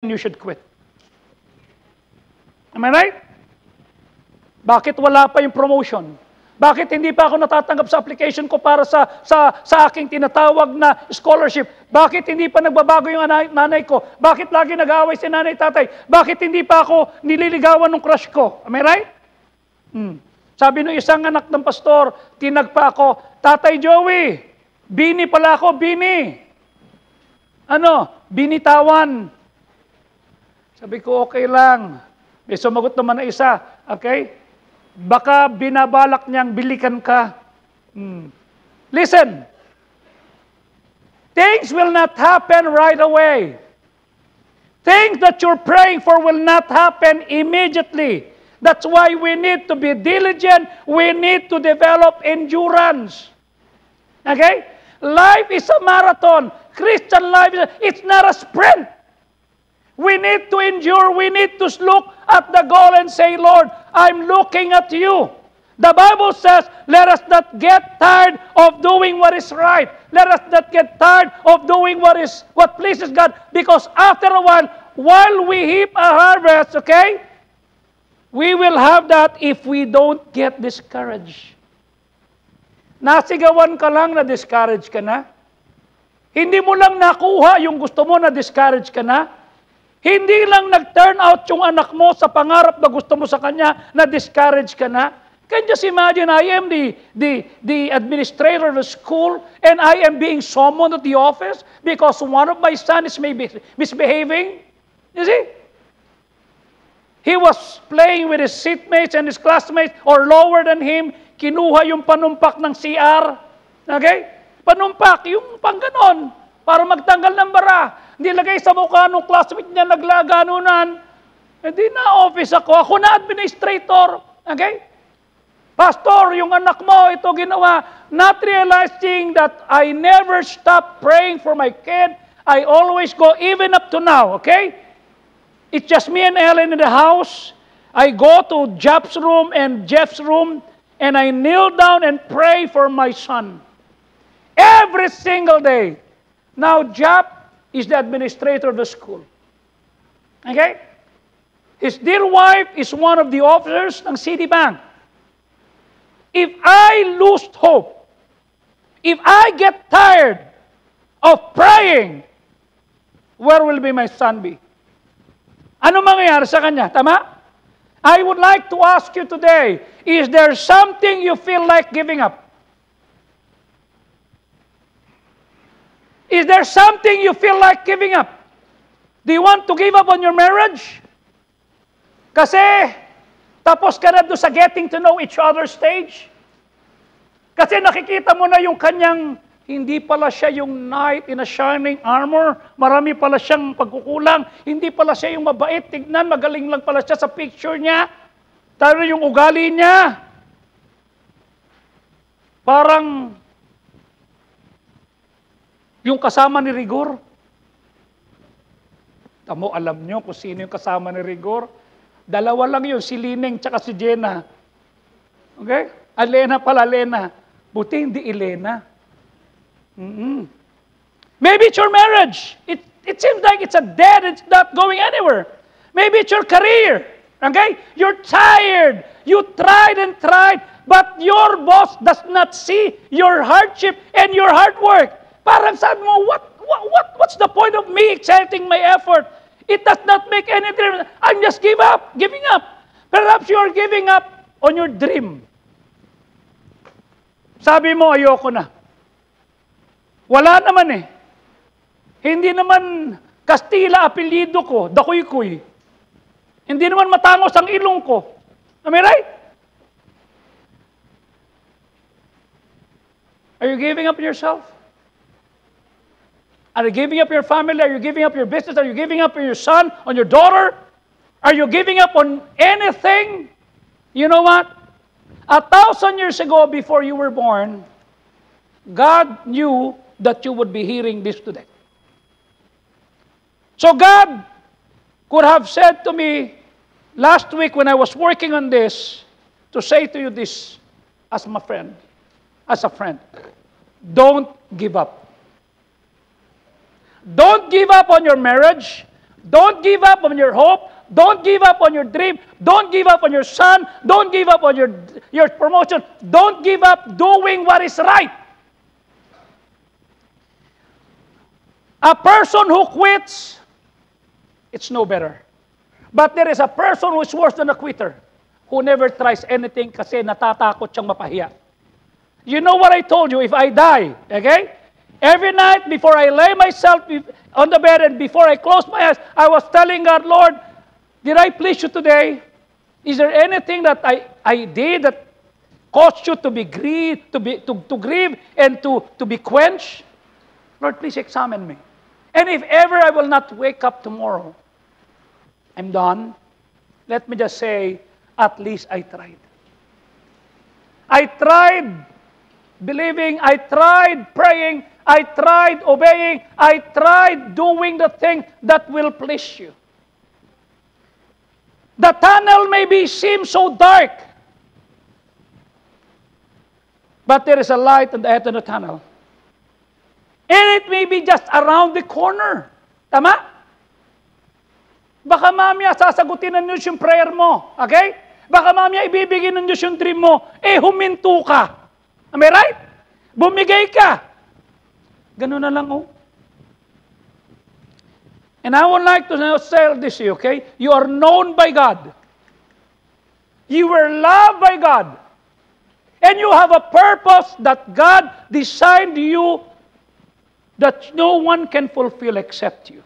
you should quit. Am I right? Bakit wala pa yung promotion? Bakit hindi pa ako natatanggap sa application ko para sa aking tinatawag na scholarship? Bakit hindi pa nagbabago yung nanay ko? Bakit lagi nag-aaway si nanay tatay? Bakit hindi pa ako nililigawan ng crush ko? Am I right? Sabi ng isang anak ng pastor, tinagpa ako, Tatay Joey, bini pala ako, bini. Binitawan. Sabi ko, okay lang. May sumagot naman na isa, okay? Baka binabalak niyang bilikan ka. Listen, things will not happen right away. Things that you're praying for will not happen immediately. That's why we need to be diligent. We need to develop endurance. Okay? Life is a marathon. Christian life, it's not a sprint. We need to endure. We need to look at the goal and say, Lord, I'm looking at you. The Bible says, let us not get tired of doing what is right. Let us not get tired of doing what pleases God. Because after a while we heap a harvest, okay, we will have that if we don't get discouraged. Nasigawan ka lang na discourage ka na. Hindi mo lang nakuha yung gusto mo na discourage ka na. Hindi lang nag-turn out yung anak mo sa pangarap na gusto mo sa kanya na discourage ka na. Can you just imagine, I am the administrator of the school and I am being summoned at the office because one of my sons is maybe misbehaving? You see? He was playing with his seatmates and his classmates or lower than him. Kinuha yung panumpak ng CR. Okay? Panumpak, yung pangganon para magtanggal ng bara. Nilagay sa mukha ng classmate niya, naglaganunan. Hindi na office ako. Ako na administrator. Okay? Pastor, yung anak mo, ito ginawa. Not realizing that I never stop praying for my kid. I always go, even up to now. Okay? It's just me and Ellen in the house. I go to Jeff's room and I kneel down and pray for my son. Every single day. Now, Jeff is the administrator of the school. Okay? His dear wife is one of the officers ng Citibank. If I lose hope, if I get tired of praying, where will be my son be? Ano mangyayari sa kanya? Tama? I would like to ask you today, is there something you feel like giving up? Is there something you feel like giving up? Do you want to give up on your marriage? Kasi tapos ka na doon sa getting to know each other stage? Kasi nakikita mo na yung kanyang, hindi pala siya yung knight in a shining armor. Marami pala siyang pagkukulang. Hindi pala siya yung mabait. Tignan, magaling lang pala siya sa picture niya. Pero yung ugali niya, parang yung kasama ni Rigor. Tamo, alam nyo kung sino yung kasama ni Rigor? Dalawa lang yun, si Lineng tsaka si Jenna. Okay? Alena pala, Lena. Buti hindi Elena. Maybe it's your marriage. It seems like it's it's not going anywhere. Maybe it's your career. Okay? You're tired. You tried and tried, but your boss does not see your hardship and your hard work. Parang sabi mo, what's the point of me exerting my effort? It does not make any difference. I'm just giving up. Perhaps you're giving up on your dream. Sabi mo, ayoko na. Wala naman eh. Hindi naman Kastila apelyido ko, Dakuy-kuy. Hindi naman matangos ang ilong ko. Am I right? Are you giving up yourself? Are you giving up your family? Are you giving up your business? Are you giving up on your son, on your daughter? Are you giving up on anything? You know what? 1,000 years ago, before you were born, God knew that you would be hearing this today. So God could have said to me last week when I was working on this, to say to you this as a friend, don't give up. Don't give up on your marriage. Don't give up on your hope. Don't give up on your dream. Don't give up on your son. Don't give up on your promotion. Don't give up doing what is right. A person who quits, it's no better. But there is a person who is worse than a quitter, who never tries anything kasi natatakot siyang mapahiya. You know what I told you? If I die, okay? Every night before I lay myself on the bed and before I close my eyes, I was telling God, Lord, did I please you today? Is there anything that I did that caused you to be grieved, to grieve and to be quenched? Lord, please examine me. And if ever I will not wake up tomorrow, I'm done. Let me just say, at least I tried. I tried believing, I tried praying, I tried obeying, I tried doing the thing that will please you. The tunnel may seem so dark, but there is a light at the end of the tunnel. And it may be just around the corner. Tama? Baka mamaya sasagutin ng Diyos yung prayer mo. Okay? Baka mamaya ibibigay ng Diyos yung dream mo. Huminto ka. Am I right? Bumigay ka. Ganun na lang, oh. And I would like to now say this to you, okay? You are known by God. You were loved by God. And you have a purpose that God designed you that no one can fulfill except you.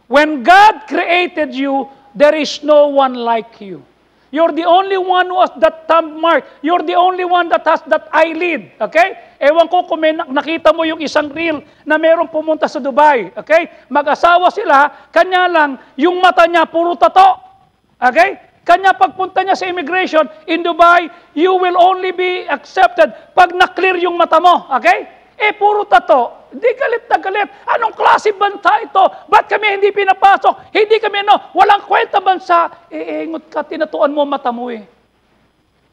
When God created you, there is no one like you. You're the only one who has that thumb mark. You're the only one that has that eyelid. Okay? Ewan ko kung may nakita mo yung isang reel na merong pumunta sa Dubai. Okay? Mag-asawa sila, kanya lang, yung mata niya puro tato. Okay? Kanya pagpunta niya sa immigration in Dubai, you will only be accepted pag na-clear yung mata mo. Okay? Puro tato. Hindi galit na galit. Anong klase bansa ito? Ba't kami hindi pinapasok? Hindi kami walang kwenta bansa. Ingot ka, tinatuan mo mata mo eh.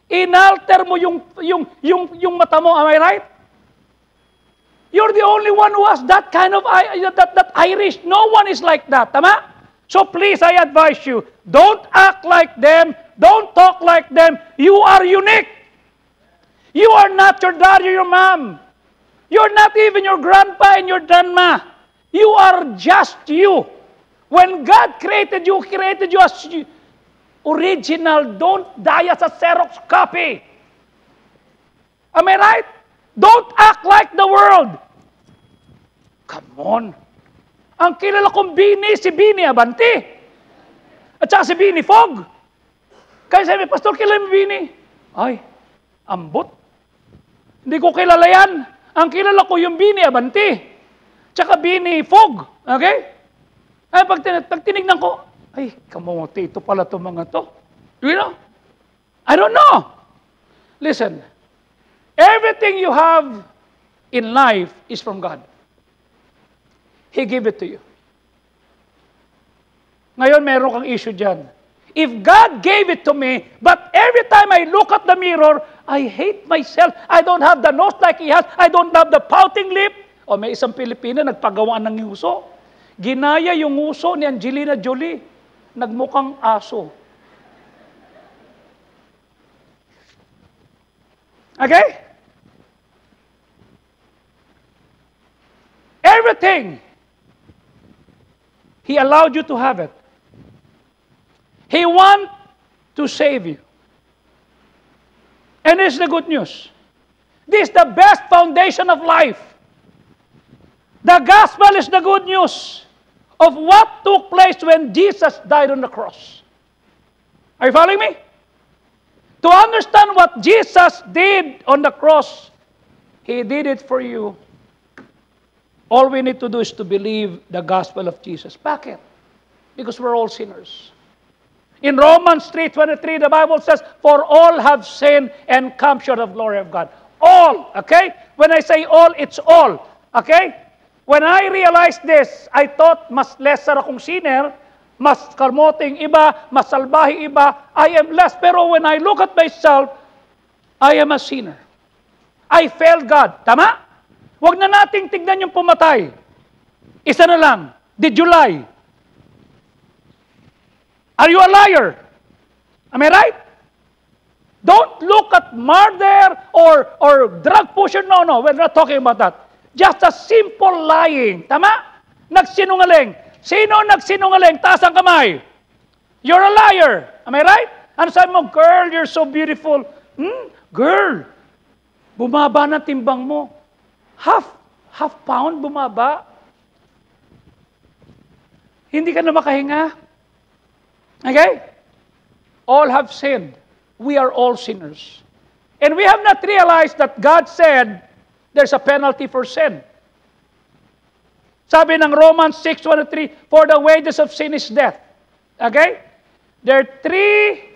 Inalter mo yung mata mo. Am I right? You're the only one who has that kind of that Irish. No one is like that. Tama? So please, I advise you, don't act like them. Don't talk like them. You are unique. You are not your dad or your mom. You're not even your grandpa and your grandma. You are just you. When God created you as original. Don't die as a Xerox copy. Am I right? Don't act like the world. Come on. Ang kilala kong Bini, si Bini Abante. At saka si Bini Fog. Kaya sabi, Pastor, kilala mo Bini? Ay, ambot. Hindi ko kilala yan. Ang kilala ko yung Bini Abante. Tsaka Bini Fog. Okay? Ay, pag tinignan ko, ay, kamote, ito pala itong mga to. You know? I don't know. Listen, everything you have in life is from God. He gave it to you. Ngayon, meron kang issue dyan. If God gave it to me, but every time I look at the mirror, I hate myself. I don't have the nose like He has. I don't have the pouting lip. O may isang Pilipina nagpagawa ng nguso. Ginaya yung nguso ni Angelina Jolie. Nagmukhang aso. Okay? Everything. He allowed you to have it. He wants to save you. And this is the good news. This is the best foundation of life. The gospel is the good news of what took place when Jesus died on the cross. Are you following me? To understand what Jesus did on the cross, He did it for you. All we need to do is to believe the gospel of Jesus. Bakit? Because we're all sinners. In Romans 3:23, the Bible says, for all have sinned and come short of glory of God. All, okay? When I say all, it's all. Okay? When I realized this, I thought mas lesser akong sinner, mas kalmoting iba, mas salbahe iba, I am less. Pero when I look at myself, I am a sinner. I failed God. Tama? Huwag na nating tignan yung pumatay. Isa na lang. Did you lie? Are you a liar? Am I right? Don't look at murder or drug pusher. No, we're not talking about that. Just a simple lying. Tama? Nagsinungaling. Sino nagsinungaling? Taas ang kamay. You're a liar. Am I right? Ano sabi mo? Girl, you're so beautiful. Girl, bumaba na timbang mo. Half pound bumaba. Hindi ka na makahinga. Okay? All have sinned. We are all sinners. And we have not realized that God said there's a penalty for sin. Sabi ng Romans 6:1-3, for the wages of sin is death. Okay? There are three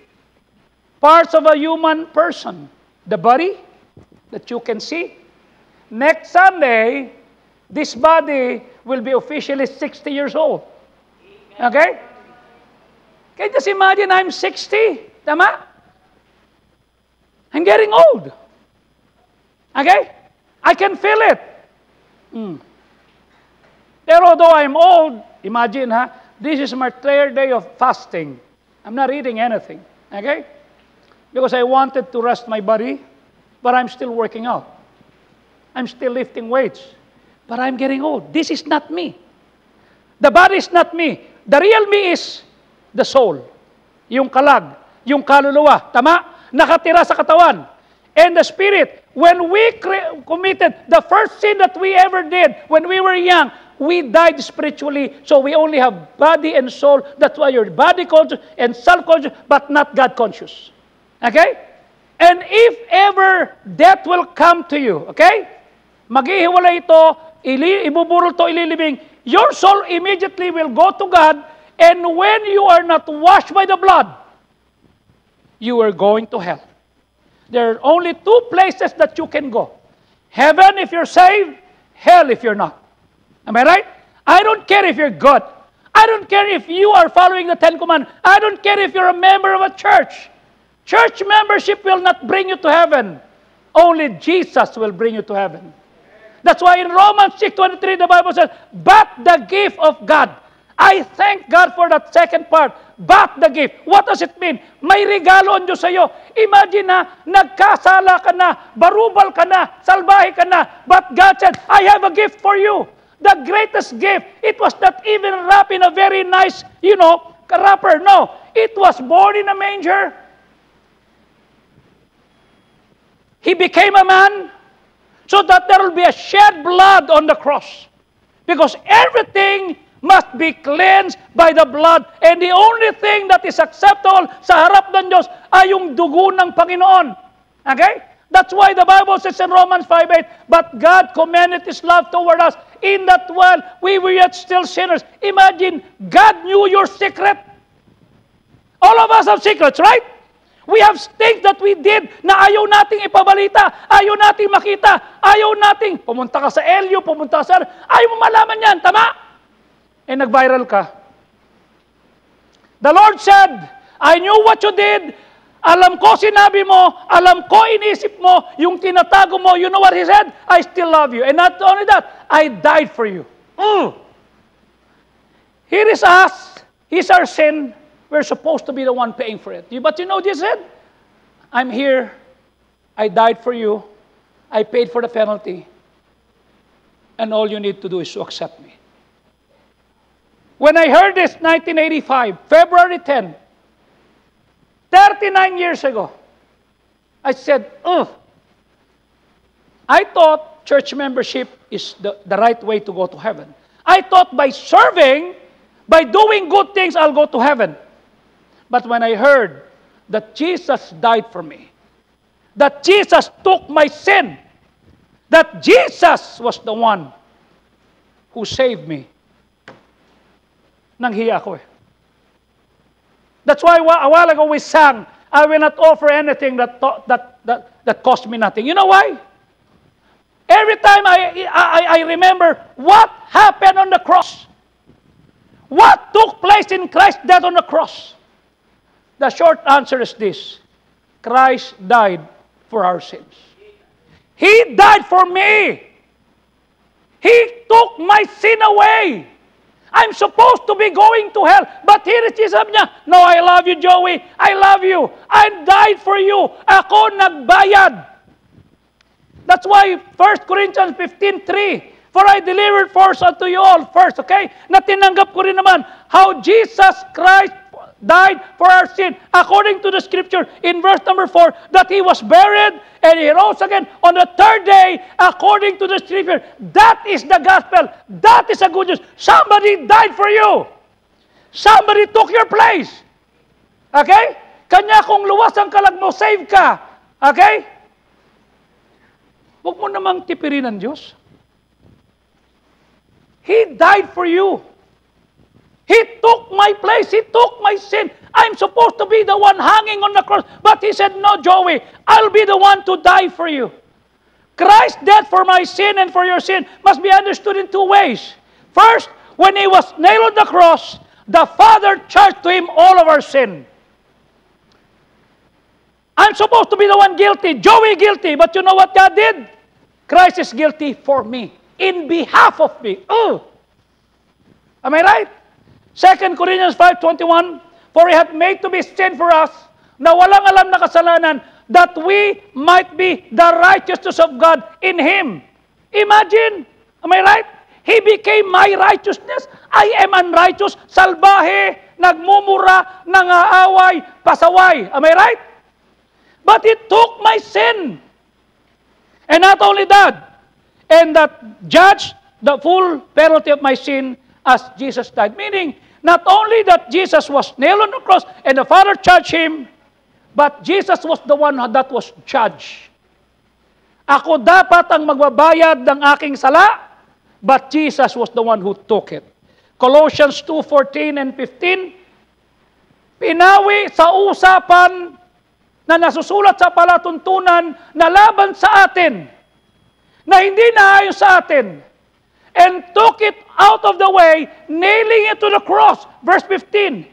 parts of a human person. The body, that you can see. Next Sunday, this body will be officially 60 years old. Okay? Can you just imagine I'm 60? Tama? I'm getting old. Okay? I can feel it. Pero although I'm old, imagine, this is my third day of fasting. I'm not eating anything. Okay? Because I wanted to rest my body, but I'm still working out. I'm still lifting weights. But I'm getting old. This is not me. The body is not me. The real me is the soul. Yung kalag, yung kaluluwa. Tama? Nakatira sa katawan. And the spirit. When we committed the first sin that we ever did when we were young, we died spiritually. So we only have body and soul. That's why you're body conscious and soul conscious, but not God conscious. Okay? And if ever death will come to you, okay? Maghihiwalay ito, ibuburol to, ililibing, your soul immediately will go to God, and when you are not washed by the blood, you are going to hell. There are only two places that you can go. Heaven if you're saved, hell if you're not. Am I right? I don't care if you're good. I don't care if you are following the Ten Commandments. I don't care if you're a member of a church. Church membership will not bring you to heaven. Only Jesus will bring you to heaven. That's why in Romans 6:23, the Bible says, but the gift of God. I thank God for that second part. But the gift. What does it mean? May regalo ang Diyos sa iyo. Imagine na, nagkasala ka na, barubal ka na, salbahe ka na, but God said, I have a gift for you. The greatest gift. It was not even wrapped in a very nice, wrapper. No. It was born in a manger. He became a man so that there will be a shed blood on the cross. Because everything must be cleansed by the blood. And the only thing that is acceptable sa harap ng Diyos ay yung dugo ng Panginoon. Okay? That's why the Bible says in Romans 5:8, but God commended His love toward us in that while we were yet still sinners. Imagine, God knew your secret. All of us have secrets, right? We have things that we did na ayaw nating ipabalita, ayaw nating makita, ayaw nating pumunta ka sa LU, pumunta ka sa... Ayaw mo malaman yan, tama? Eh, nag-viral ka. The Lord said, I knew what you did. Alam ko sinabi mo, alam ko inisip mo, yung tinatago mo, you know what He said? I still love you. And not only that, I died for you. Here is us. Here's our sin. We're supposed to be the one paying for it. But you know what He said? I'm here. I died for you. I paid for the penalty. And all you need to do is to accept me. When I heard this, 1985, February 10, 39 years ago, I said, I thought church membership is the right way to go to heaven. I thought by serving, by doing good things, I'll go to heaven. But when I heard that Jesus died for me, that Jesus took my sin, that Jesus was the one who saved me, nanghiya ako eh. That's why a while ago we sang, I will not offer anything that cost me nothing. You know why? Every time I remember what happened on the cross. What took place in Christ's death on the cross? The short answer is this. Christ died for our sins. He died for me. He took my sin away. I'm supposed to be going to hell. But here is Jesus, sabi niya, no, I love you, Joey. I love you. I died for you. Ako nagbayad. That's why 1 Corinthians 15:3, for I delivered first unto you all first, okay? Na tinanggap ko rin naman how Jesus Christ died for our sin, according to the scripture in verse number 4, that He was buried and He rose again on the third day, according to the scripture. That is the gospel. That is a good news. Somebody died for you. Somebody took your place. Okay? Kanya kung luwas ang kalag mo, save ka. Okay? Huwag mo namang tipirin ng Diyos. He died for you. He took my place. He took my sin. I'm supposed to be the one hanging on the cross. But He said, no, Joey, I'll be the one to die for you. Christ's death for my sin and for your sin must be understood in two ways. First, when He was nailed on the cross, the Father charged to Him all of our sin. I'm supposed to be the one guilty. Joey guilty. But you know what God did? Christ is guilty for me. In behalf of me. Oh! Am I right? 2 Corinthians 5:21, for He hath made to be sin for us, na walang alam na kasalanan, that we might be the righteousness of God in Him. Imagine, am I right? He became my righteousness. I am unrighteous, salbahe, nagmumura, nangaaway, pasaway. Am I right? But He took my sin. And not only that, and that judged the full penalty of my sin as Jesus died. Meaning, not only that Jesus was nailed on the cross and the Father charged Him, but Jesus was the one that was judged. Ako dapat ang magbabayad ng aking sala, but Jesus was the one who took it. Colossians 2:14 and 15, pinawi sa usapan na nasusulat sa palatuntunan na laban sa atin, na hindi naayon sa atin, and took it out of the way, nailing it to the cross. Verse 15.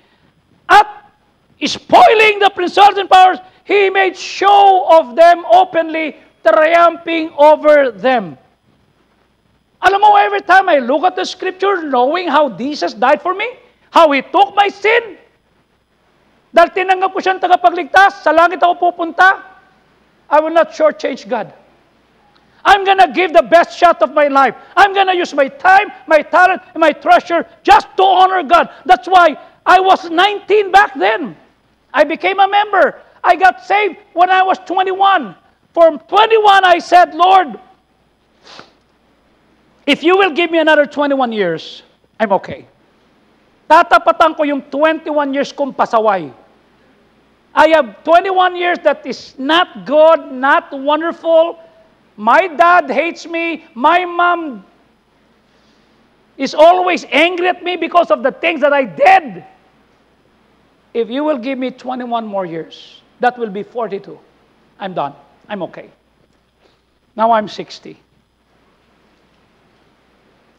At spoiling the principalities and powers, He made show of them openly, triumphing over them. Alam mo, every time I look at the scripture, knowing how Jesus died for me, how He took my sin, dahil tinanggap ko siyang tagapagligtas, sa langit ako pupunta, I will not shortchange God. I'm going to give the best shot of my life. I'm going to use my time, my talent, and my treasure just to honor God. That's why I was 19 back then. I became a member. I got saved when I was 21. From 21, I said, Lord, if you will give me another 21 years, I'm okay. Tatapatan ko yung 21 years kong pasaway. I have 21 years that is not good, not wonderful. My dad hates me. My mom is always angry at me because of the things that I did. If you will give me 21 more years, that will be 42. I'm done. I'm okay. Now I'm 60.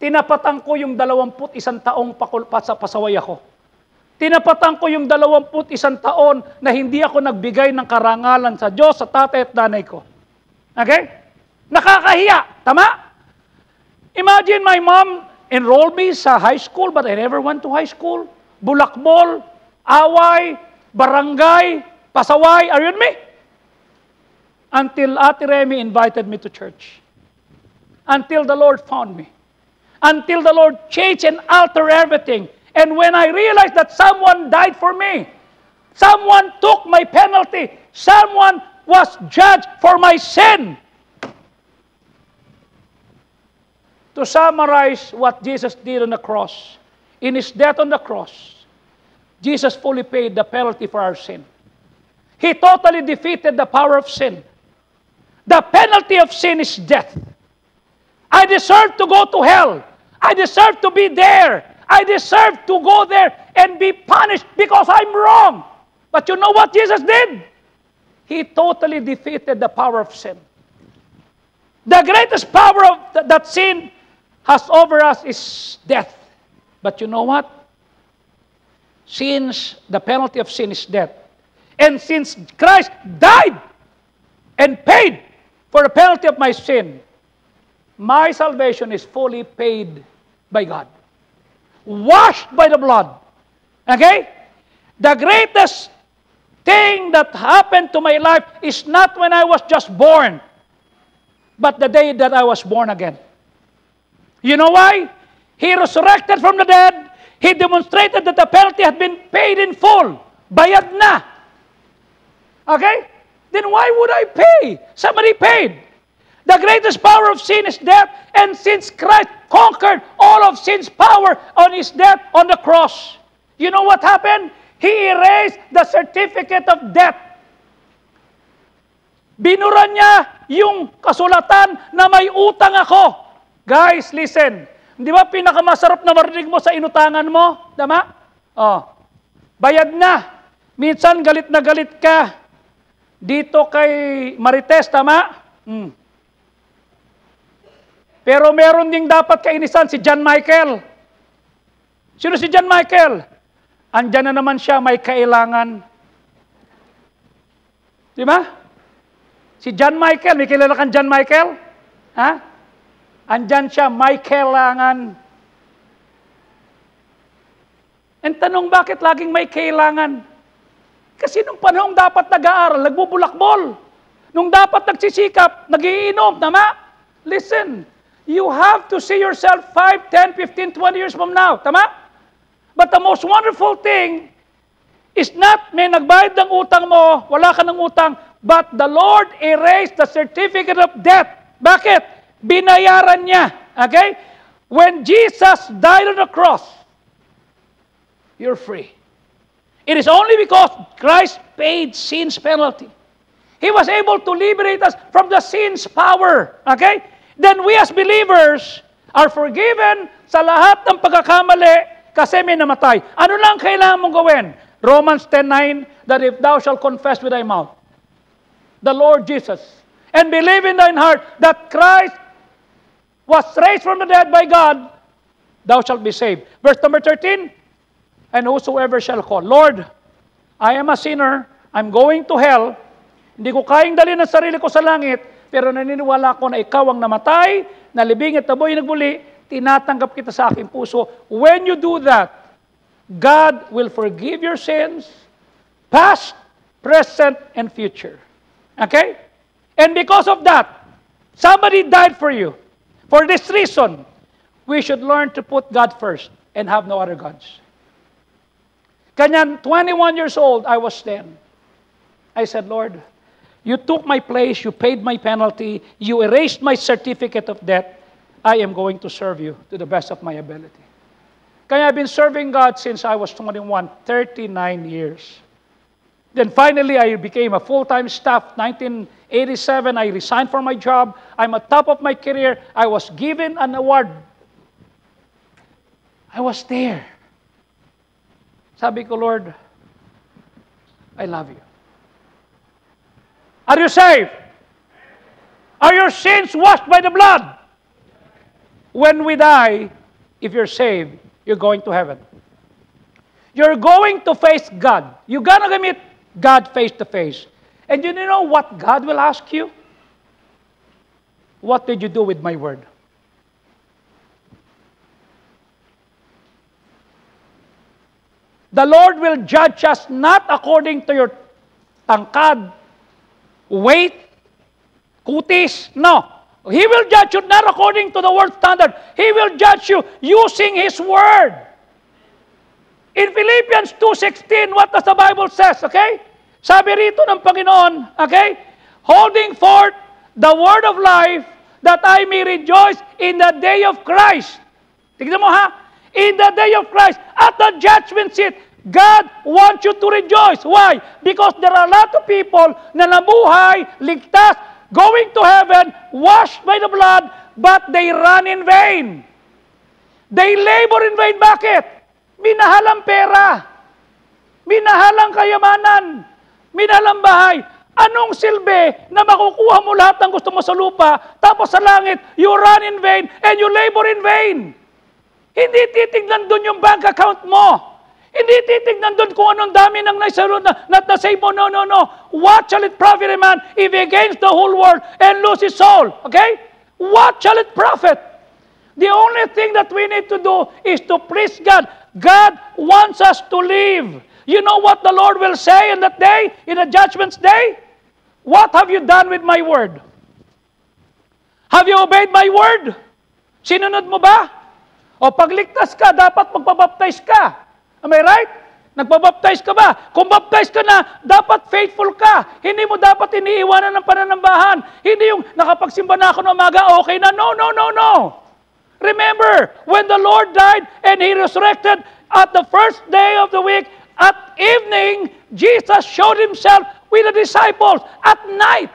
Tinapatan ko yung 21 taong pasaway ako. Tinapatan ko yung 21 taon na hindi ako nagbigay ng karangalan sa Diyos, sa tatay at nanay ko. Okay? Nakakahiya. Tama? Imagine my mom enrolled me sa high school, but I never went to high school. Bulakbol, away, barangay, pasaway. Are you with me? Until Ate Remy invited me to church. Until the Lord found me. Until the Lord changed and altered everything. And when I realized that someone died for me, someone took my penalty, someone was judged for my sin. To summarize what Jesus did on the cross, in His death on the cross, Jesus fully paid the penalty for our sin. He totally defeated the power of sin. The penalty of sin is death. I deserve to go to hell. I deserve to be there. I deserve to go there and be punished because I'm wrong. But you know what Jesus did? He totally defeated the power of sin. The greatest power of that sin has over us is death. But you know what? Since the penalty of sin is death, and since Christ died and paid for the penalty of my sin, my salvation is fully paid by God. washed by the blood. Okay? The greatest thing that happened to my life is not when I was just born, but the day that I was born again. You know why? He resurrected from the dead. He demonstrated that the penalty had been paid in full. Bayad na. Okay? Then why would I pay? Somebody paid. The greatest power of sin is death, and since Christ conquered all of sin's power on His death on the cross, you know what happened? He erased the certificate of death. Binura niya yung kasulatan na may utang ako. Guys, listen. Di ba pinakamasarap na marinig mo sa inutangan mo? Tama? Oh. Bayad na. Minsan galit na galit ka dito kay Marites, tama? Pero meron ding dapat kainisan si John Michael. Sino si John Michael? Andyan na naman siya, may kailangan. Di ba? Si John Michael, may kilala kang John Michael? Ha? Andyan siya, may kailangan. And tanong, bakit laging may kailangan? Kasi nung panahong dapat nag-aaral, nagbubulakbol. Nung dapat nagsisikap, nagiinom, tama? Listen, you have to see yourself 5, 10, 15, 20 years from now, tama? But the most wonderful thing is not may nagbayad ng utang mo, wala ka ng utang, but the Lord erased the certificate of debt. Bakit? Binayaran niya. Okay? When Jesus died on the cross, you're free. It is only because Christ paid sin's penalty. He was able to liberate us from the sin's power. Okay? Then we as believers are forgiven sa lahat ng pagkakamali kasi may namatay. Ano lang kailangan mong gawin? Romans 10:9, that if thou shalt confess with thy mouth the Lord Jesus, and believe in thine heart that Christ was raised from the dead by God, thou shalt be saved. Verse number 13, and whosoever shall call, Lord, I am a sinner, I'm going to hell, hindi ko kayang dalhin ang sarili ko sa langit, pero naniniwala ko na ikaw ang namatay, nalibing at taboy nagbuli, tinatanggap kita sa aking puso. When you do that, God will forgive your sins, past, present, and future. Okay? And because of that, somebody died for you. For this reason, we should learn to put God first and have no other gods. Kanyan, 21 years old, I was then. I said, Lord, you took my place, you paid my penalty, you erased my certificate of debt. I am going to serve you to the best of my ability. Kaya I've been serving God since I was 21, 39 years. Then finally, I became a full-time staff. 1987, I resigned from my job. I'm at top of my career. I was given an award. I was there. Sabi ko, Lord, I love you. Are you saved? Are your sins washed by the blood? When we die, if you're saved, you're going to heaven. You're going to face God. You're gonna meet God face to face. And you know what God will ask you? What did you do with my word? The Lord will judge us not according to your tangkad, weight, kutis. No. He will judge you not according to the world standard. He will judge you using His word. In Philippians 2:16, what does the Bible says? Okay? Sabi rito ng Panginoon, okay? Holding forth the word of life that I may rejoice in the day of Christ. Tignan mo ha? In the day of Christ, at the judgment seat, God wants you to rejoice. Why? Because there are a lot of people na nabuhay, ligtas, going to heaven, washed by the blood, but they run in vain. They labor in vain. Bakit? Minahalang pera. Minahalang kayamanan. Minahalang bahay. Anong silbi na makukuha mo lahat ng gusto mo sa lupa, tapos sa langit, you run in vain and you labor in vain. Hindi titignan doon yung bank account mo. Hindi titignan doon kung anong dami ng na-save mo. No, no, no. What shall it profit a man if he gains the whole world and lose his soul? Okay? What shall it profit? The only thing that we need to do is to please God. God wants us to live. You know what the Lord will say in that day, in the judgment's day? What have you done with my word? Have you obeyed my word? Sinunod mo ba? O pagligtas ka, dapat magpabaptize ka. Am I right? Nagpabaptize ka ba? Kung baptize ka na, dapat faithful ka. Hindi mo dapat iniiwanan ng pananambahan. Hindi yung nakapagsimba na ako ng umaga, okay na. No, no, no, no. Remember, when the Lord died and He resurrected at the first day of the week, at evening, Jesus showed Himself with the disciples at night.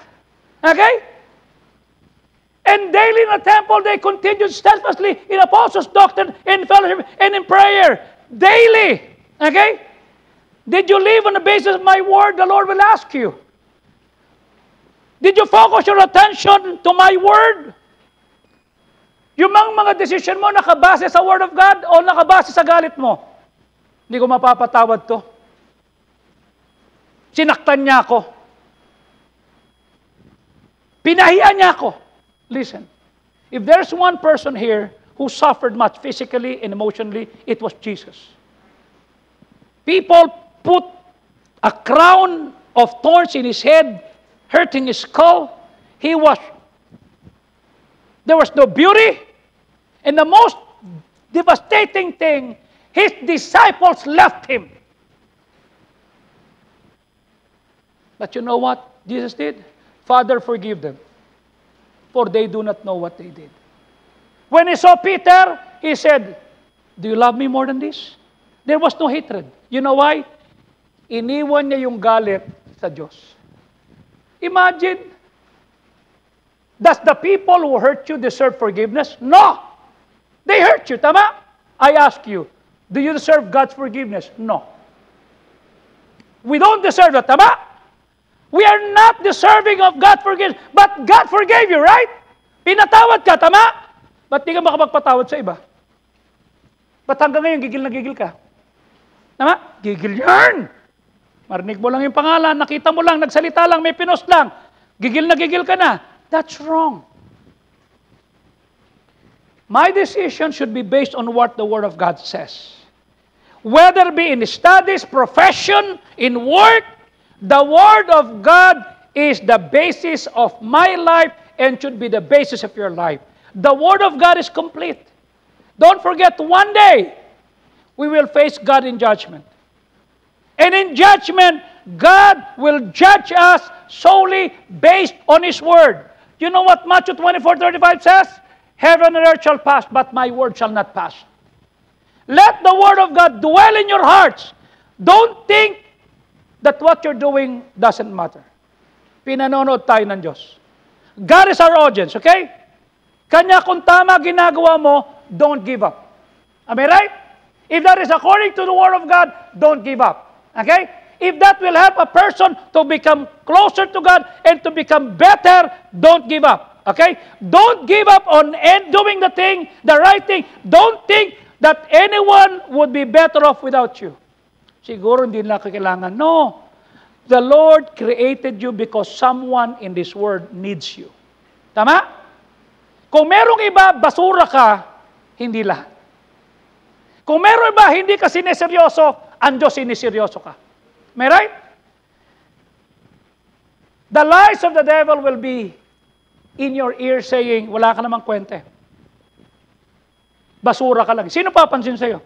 Okay? And daily in the temple, they continued steadfastly in apostles' doctrine, in fellowship, and in prayer. Daily. Okay? Did you live on the basis of my word? The Lord will ask you. Did you focus your attention to my word? Yung mga decision mo nakabase sa word of God o nakabase sa galit mo? Hindi ko mapapatawad to. Sinaktan niya ako. Pinahiya niya ako. Listen, if there's one person here who suffered much physically and emotionally, it was Jesus. People put a crown of thorns in his head, hurting his skull. There was no beauty. And the most devastating thing, his disciples left him. But you know what Jesus did? Father, forgive them, for they do not know what they did. When he saw Peter, he said, do you love me more than this? There was no hatred. You know why? Iniwan niya yung galit sa Diyos. Imagine, does the people who hurt you deserve forgiveness? No! They hurt you, tama? I ask you, do you deserve God's forgiveness? No. We don't deserve that, tama? We are not deserving of God's forgiveness, but God forgave you, right? Pinatawad ka, tama? Ba't di ka makapagpatawad sa iba? Ba't hanggang ngayon gigil na gigil ka? Tama? Gigil yan! Marinig mo lang yung pangalan, nakita mo lang, nagsalita lang, may pinost lang. Gigil na gigil ka na. That's wrong. My decision should be based on what the Word of God says. Whether it be in studies, profession, in work, the Word of God is the basis of my life and should be the basis of your life. The Word of God is complete. Don't forget, one day, we will face God in judgment. And in judgment, God will judge us solely based on His Word. You know what Matthew 24:35 says? Heaven and earth shall pass, but my word shall not pass. Let the Word of God dwell in your hearts. Don't think that what you're doing doesn't matter. Pinanonood tayo ng Diyos. God is our audience, okay? Kanya kung tama ginagawa mo, don't give up. Am I right? If that is according to the Word of God, don't give up. Okay? If that will help a person to become closer to God and to become better, don't give up. Okay? Don't give up on doing the right thing. Don't think that anyone would be better off without you. Siguro hindi nila kailangan. No. The Lord created you because someone in this world needs you. Tama? Kung merong iba, basura ka, hindi lahat. Kung meron iba, hindi ka sineseryoso, ang Diyos sineseryoso ka. Am I right? The lies of the devil will be in your ear saying, wala ka namang kwente. Basura ka lang. Sino papansin sa'yo?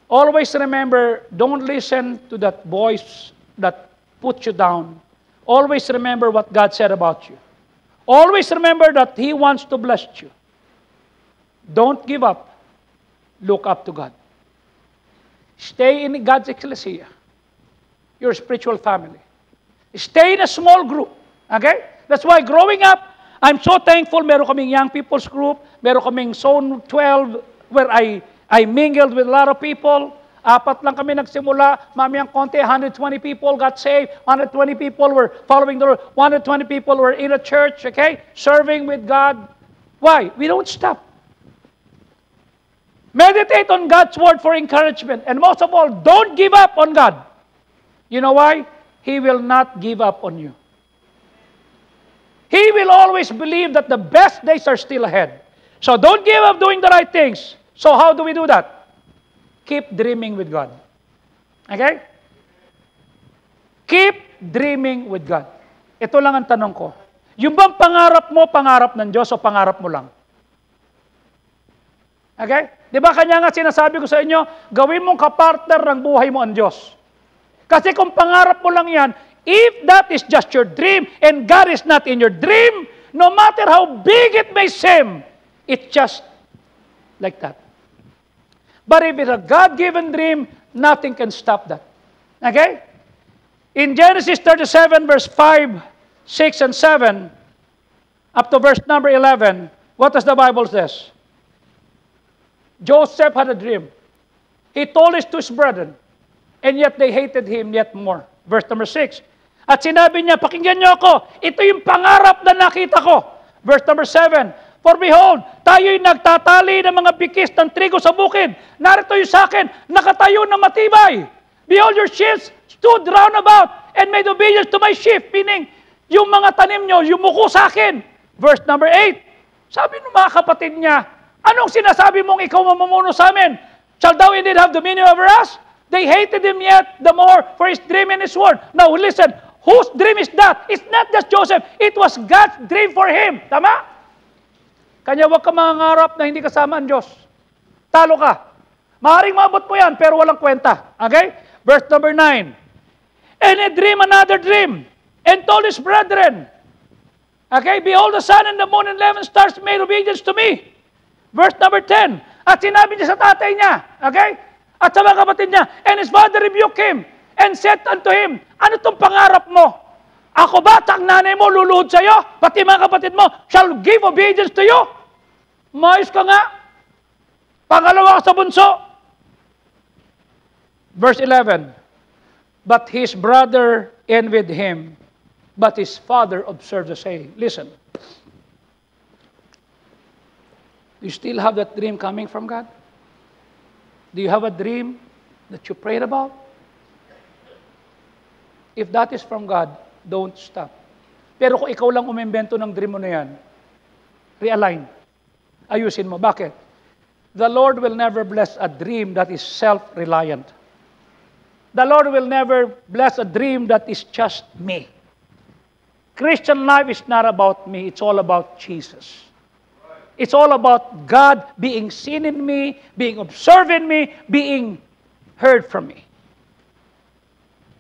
Always remember, don't listen to that voice that puts you down. Always remember what God said about you. Always remember that He wants to bless you. Don't give up. Look up to God. Stay in God's ecclesia, your spiritual family. Stay in a small group. Okay? That's why growing up, I'm so thankful meron kaming young people's group, meron kaming Zone 12 where I mingled with a lot of people. 4 lang kami nagsimula, mamayang konti, 120 people got saved, 120 people were following the Lord, 120 people were in a church, okay? Serving with God. Why? We don't stop. Meditate on God's Word for encouragement. And most of all, don't give up on God. You know why? He will not give up on you. He will always believe that the best days are still ahead. So don't give up doing the right things. So how do we do that? Keep dreaming with God. Okay? Keep dreaming with God. Ito lang ang tanong ko. Yung bang pangarap mo, pangarap ng Diyos o pangarap mo lang? Okay? Di ba kanya nga sinasabi ko sa inyo, gawin mong kapartner ng buhay mo ang Diyos. Kasi kung pangarap mo lang yan, if that is just your dream and God is not in your dream, no matter how big it may seem, it's just like that. But if it's a God-given dream, nothing can stop that. Okay? In Genesis 37, verse 5, 6, and 7, up to verse number 11, what does the Bible says? Joseph had a dream. He told it to his brethren, and yet they hated him yet more. Verse number 6. At sinabi niya, pakinggan niyo ako, ito yung pangarap na nakita ko. Verse number 7. For behold, tayo'y nagtatali ng mga bikis ng trigo sa bukid. Narito yung sa akin, nakatayo na matibay. Behold, your shields stood round about and made obedience to my shift. Meaning, yung mga tanim nyo, yumuko sa akin. Verse number 8. Sabi ng mga kapatid niya, anong sinasabi mong ikaw mamumuno sa amin? Shall thou indeed have dominion over us? They hated him yet the more for his dream and his word. Now listen, whose dream is that? It's not just Joseph. It was God's dream for him. Tama? Kanya huwag ka mangangarap na hindi kasama ang Diyos. Talo ka. Maaaring maabot mo yan, pero walang kwenta. Okay? Verse number 9. And he dreamed another dream, and told his brethren, okay, behold, the sun and the moon and 11 stars made obedience to me. Verse number 10. At sinabi niya sa tatay niya, okay? At sa mga kapatid niya, and his father rebuked him, and said unto him, ano itong pangarap mo? Ako ba, ang nanay mo, luluhod sa iyo? Pati mga kapatid mo, shall give obedience to you? Maayos ka nga. Pangalawa ka sa bunso. Verse 11. But his brother envied him, but his father observed the saying. Listen. Do you still have that dream coming from God? Do you have a dream that you prayed about? If that is from God, don't stop. Pero kung ikaw lang umimbento ng dream mo na yan, realign. Ayusin mo. Bakit? The Lord will never bless a dream that is self-reliant. The Lord will never bless a dream that is just me. Christian life is not about me. It's all about Jesus. It's all about God being seen in me, being observed in me, being heard from me.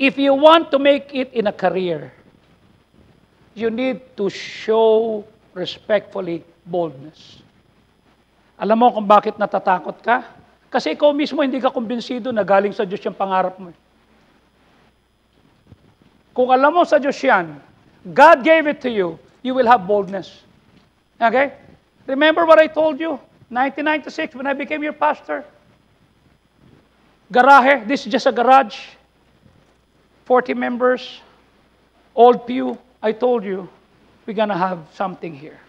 If you want to make it in a career, you need to show respectfully boldness. Alam mo kung bakit natatakot ka? Kasi ikaw mismo hindi ka kumbinsido na galing sa Diyos yung pangarap mo. Kung alam mo sa Diyos yan, God gave it to you, you will have boldness. Okay? Remember what I told you? 1996, when I became your pastor. Garahe, this is just a garage. 40 members, old pew. I told you, we're going to have something here.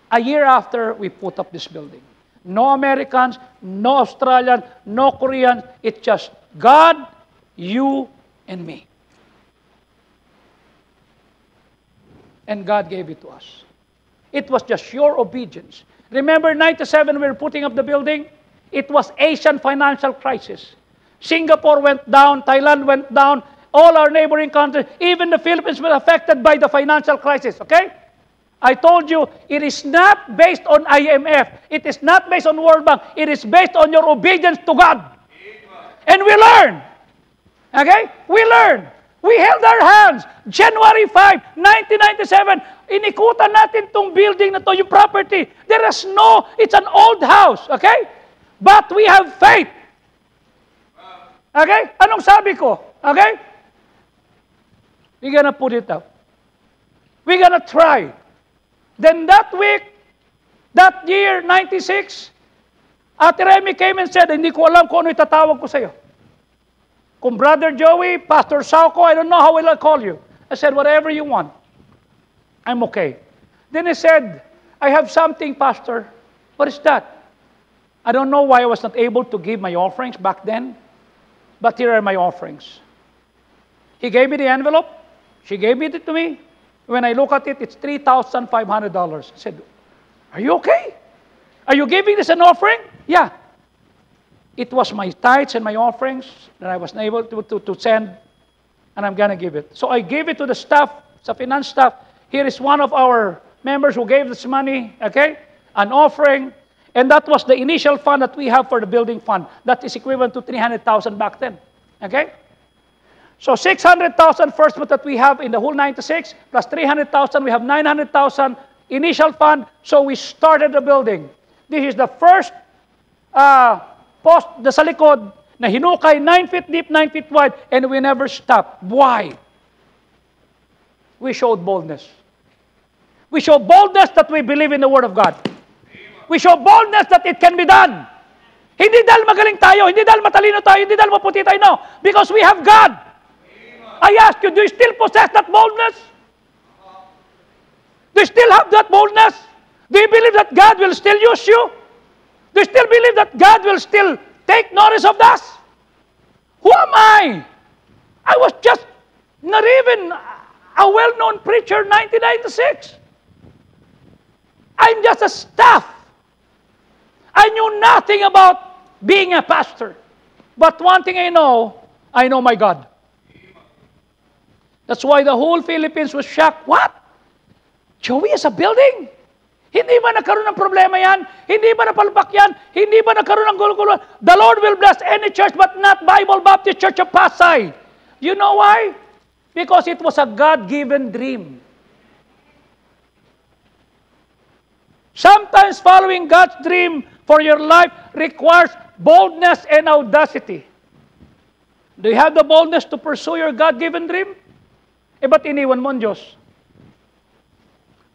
A year after, we put up this building. No Americans, no Australians, no Koreans. It's just God, you, and me. And God gave it to us. It was just your obedience. Remember, 97, we were putting up the building? It was Asian financial crisis. Singapore went down, Thailand went down, all our neighboring countries, even the Philippines were affected by the financial crisis, okay? I told you, it is not based on IMF. It is not based on World Bank. It is based on your obedience to God. And we learned. Okay? We learned. We held our hands. January 5, 1997, inikutan natin tong building na to, yung property. There is no, it's an old house, okay? But we have faith. Okay? Anong sabi ko? Okay? We're gonna put it up. We're gonna try. Then that week, that year, 96, Ate Remy came and said, hindi ko alam kung ano itatawag ko sa'yo. Kung Brother Joey, Pastor Sauko, I don't know how will I call you. I said, whatever you want. I'm okay. Then he said, I have something, Pastor. What is that? I don't know why I was not able to give my offerings back then, but here are my offerings. He gave me the envelope. She gave it to me. When I look at it, it's $3,500. I said, are you okay? Are you giving this an offering? Yeah. It was my tithes and my offerings that I was able to send, and I'm going to give it. So I gave it to the staff, sa finance staff. Here is one of our members who gave this money, okay? An offering. And that was the initial fund that we have for the building fund. That is equivalent to 300,000 back then. Okay? So 600,000 first month that we have in the whole 96, plus 300,000, we have 900,000 initial fund. So we started the building. This is the first post sa likod na hinukay 9 feet deep, 9 feet wide, and we never stopped. Why? We showed boldness. We show boldness that we believe in the Word of God. We show boldness that it can be done. Hindi dahil magaling tayo, hindi dahil matalino tayo, hindi dahil maputi tayo, no. Because we have God. I ask you, do you still possess that boldness? Do you still have that boldness? Do you believe that God will still use you? Do you still believe that God will still take notice of us? Who am I? I was just not even a well-known preacher in 1996. I'm just a staff. I knew nothing about being a pastor. But one thing I know my God. That's why the whole Philippines was shocked. What? Joey is a building? Hindi ba nagkaroon ng problema yan? Hindi ba napalpak yan? Hindi ba nagkaroon ng gulo-gulo? The Lord will bless any church but not Bible Baptist Church of Pasay. You know why? Because it was a God-given dream. Sometimes following God's dream for your life requires boldness and audacity. Do you have the boldness to pursue your God-given dream? Eh, ba't iniwan mo ang Diyos?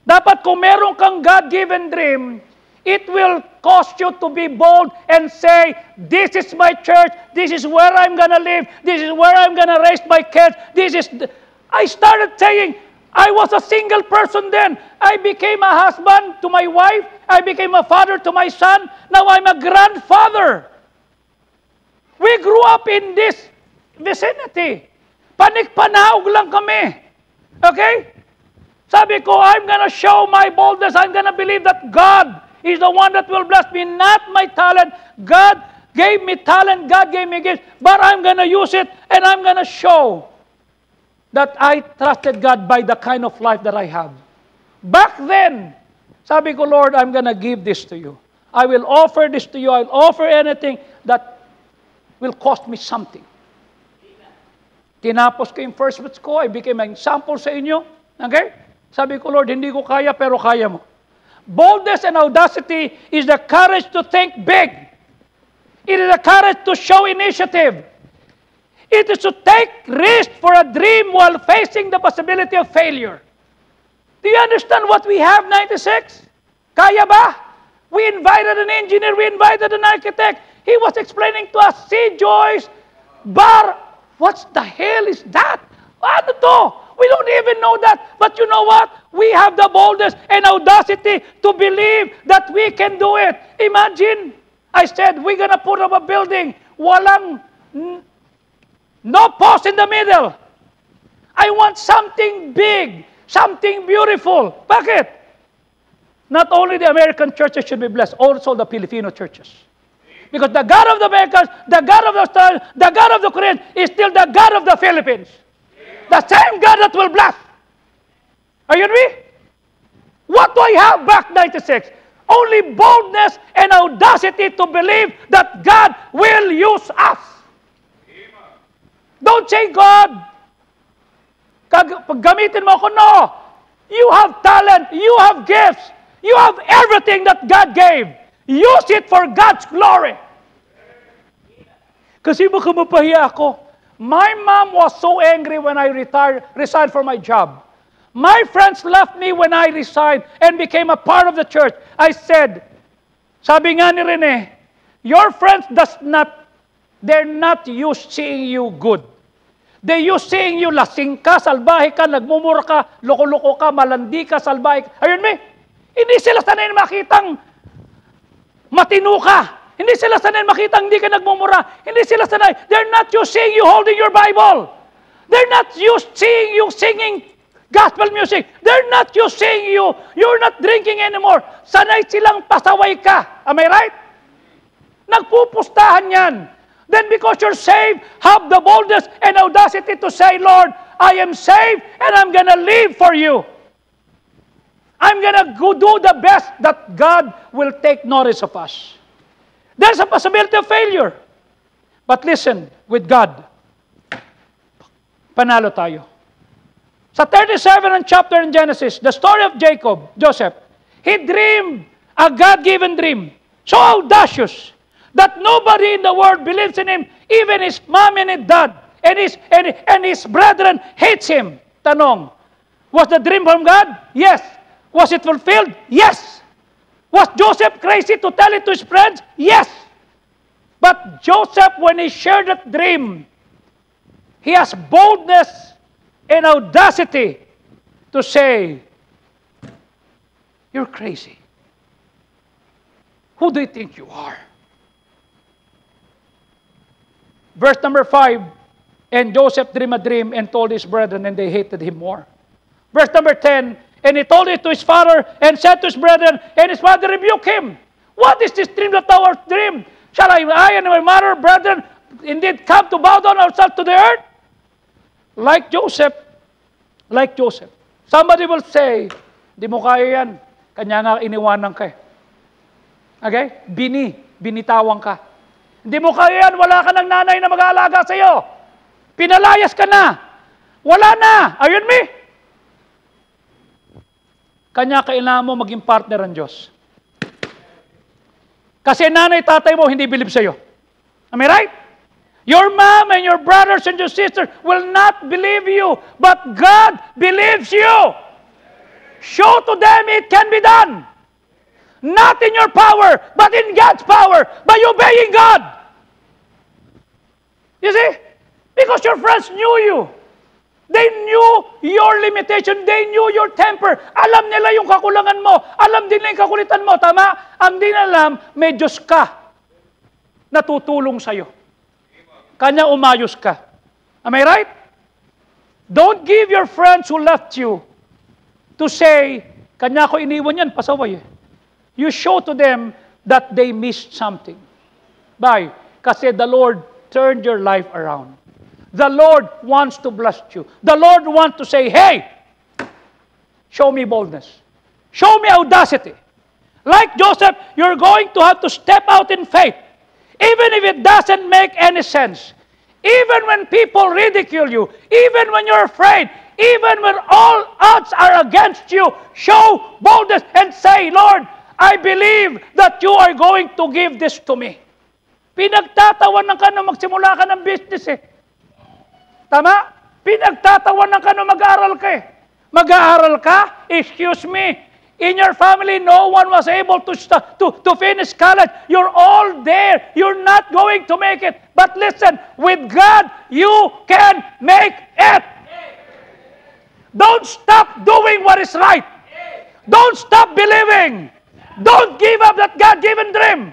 Dapat kung meron kang God-given dream, it will cause you to be bold and say, this is my church, this is where I'm gonna live, this is where I'm gonna raise my kids, I started saying, I was a single person then. I became a husband to my wife, I became a father to my son, now I'm a grandfather. We grew up in this vicinity. Panik-panahog lang kami. Okay? Sabi ko, I'm gonna show my boldness. I'm gonna believe that God is the one that will bless me, not my talent. God gave me talent, God gave me gifts, but I'm gonna use it and I'm gonna show that I trusted God by the kind of life that I have. Back then, sabi ko, Lord, I'm gonna give this to you. I will offer this to you. I'll offer anything that will cost me something. Tinapos ko yung first months ko, I became an example sa inyo. Okay? Sabi ko, Lord, hindi ko kaya, pero kaya mo. Boldness and audacity is the courage to think big. It is the courage to show initiative. It is to take risk for a dream while facing the possibility of failure. Do you understand what we have, 96? Kaya ba? We invited an engineer, we invited an architect. He was explaining to us, see, Joyce, bar. What the hell is that? Ano to? We don't even know that. But you know what? We have the boldness and audacity to believe that we can do it. Imagine, I said, we're gonna put up a building. Walang, no post in the middle. I want something big, something beautiful. Bakit? Not only the American churches should be blessed, also the Filipino churches. Because the God of the Americans, the God of the Australians, the God of the Koreans is still the God of the Philippines. The same God that will bless. Are you with me? What do I have back 96? Only boldness and audacity to believe that God will use us. Don't say, God, paggamitin mo ako. No. You have talent. You have gifts. You have everything that God gave. Use it for God's glory. Kasi baka mapahiya ako. My mom was so angry when I resigned from my job. My friends left me when I resigned and became a part of the church. I said, sabi nga ni Rene, your friends they're not used seeing you good. They used seeing you lasing ka, salbahe ka, nagmumura ka, loko-loko ka, malandi ka, salbahe ka. Ayun me, hindi sila sanay makitang matino ka. Hindi sila sanay makitang hindi ka nagmumura. Hindi sila sanay. They're not used seeing you holding your Bible. They're not used seeing you singing gospel music. They're not using you. You're not drinking anymore. Sanay silang pasaway ka. Am I right? Nagpupustahan yan. Then because you're saved, have the boldness and audacity to say, Lord, I am saved and I'm gonna live for you. I'm gonna go do the best that God will take notice of us. There's a possibility of failure. But listen, with God, panalo tayo. Sa 37th chapter in Genesis, the story of Joseph, he dreamed a God-given dream, so audacious, that nobody in the world believes in him, even his mom and his dad, and his brethren hates him. Tanong, was the dream from God? Yes. Was it fulfilled? Yes. Was Joseph crazy to tell it to his friends? Yes. But Joseph, when he shared that dream, he has boldness and audacity to say, you're crazy. Who do you think you are? Verse number 5, and Joseph dreamed a dream and told his brethren, and they hated him more. Verse number 10, and he told it to his father and said to his brethren, and his father rebuked him. What is this dream that thou hast dreamed? Shall I and my mother, brethren, indeed come to bow down ourselves to the earth? Like Joseph. Somebody will say, di mo kaya yan. Kanya nga iniwanan ka eh. Okay? Binitawan ka. Hindi mo kaya yan, wala ka ng nanay na mag-aalaga sa iyo. Pinalayas ka na. Wala na. Are you with me? Kanya kailangan mo maging partner ang Diyos. Kasi nanay, tatay mo, hindi believe sa iyo. Am I right? Your mom and your brothers and your sisters will not believe you, but God believes you. Show to them it can be done. Not in your power, but in God's power, by obeying God. You see? Because your friends knew you. They knew your limitation. They knew your temper. Alam nila yung kakulangan mo. Alam din nila yung kakulitan mo. Tama? Ang di alam, may Diyos ka na tutulong sa'yo. Kanya umayos ka. Am I right? Don't give your friends who left you to say, kanya ko iniwan yan, pasaway eh. You show to them that they missed something. Why? Kasi the Lord turned your life around. The Lord wants to bless you. The Lord wants to say, hey, show me boldness. Show me audacity. Like Joseph, you're going to have to step out in faith. Even if it doesn't make any sense. Even when people ridicule you. Even when you're afraid. Even when all odds are against you. Show boldness and say, Lord, I believe that you are going to give this to me. Pinagtatawanan ka na magsimula ka ng business eh. Tama? Pinagtatawanan ka na mag-aaral ka eh. Mag-aaral ka? Excuse me. In your family, no one was able to finish college. You're all there. You're not going to make it. But listen, with God, you can make it. Don't stop doing what is right. Don't stop believing. Don't give up that God-given dream.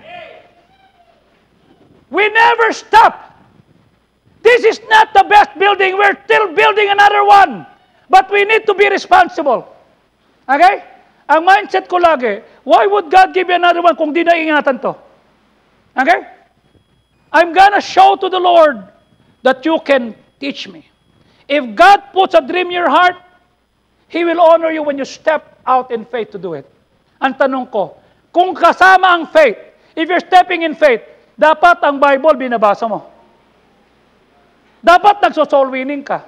We never stop. This is not the best building. We're still building another one. But we need to be responsible. Okay? Ang mindset ko lagi, why would God give you another one kung di na ingatan to? Okay? I'm gonna show to the Lord that you can teach me. If God puts a dream in your heart, He will honor you when you step out in faith to do it. Ang tanong ko, kung kasama ang faith, if you're stepping in faith, dapat ang Bible binabasa mo. Dapat nagso-soul winning ka.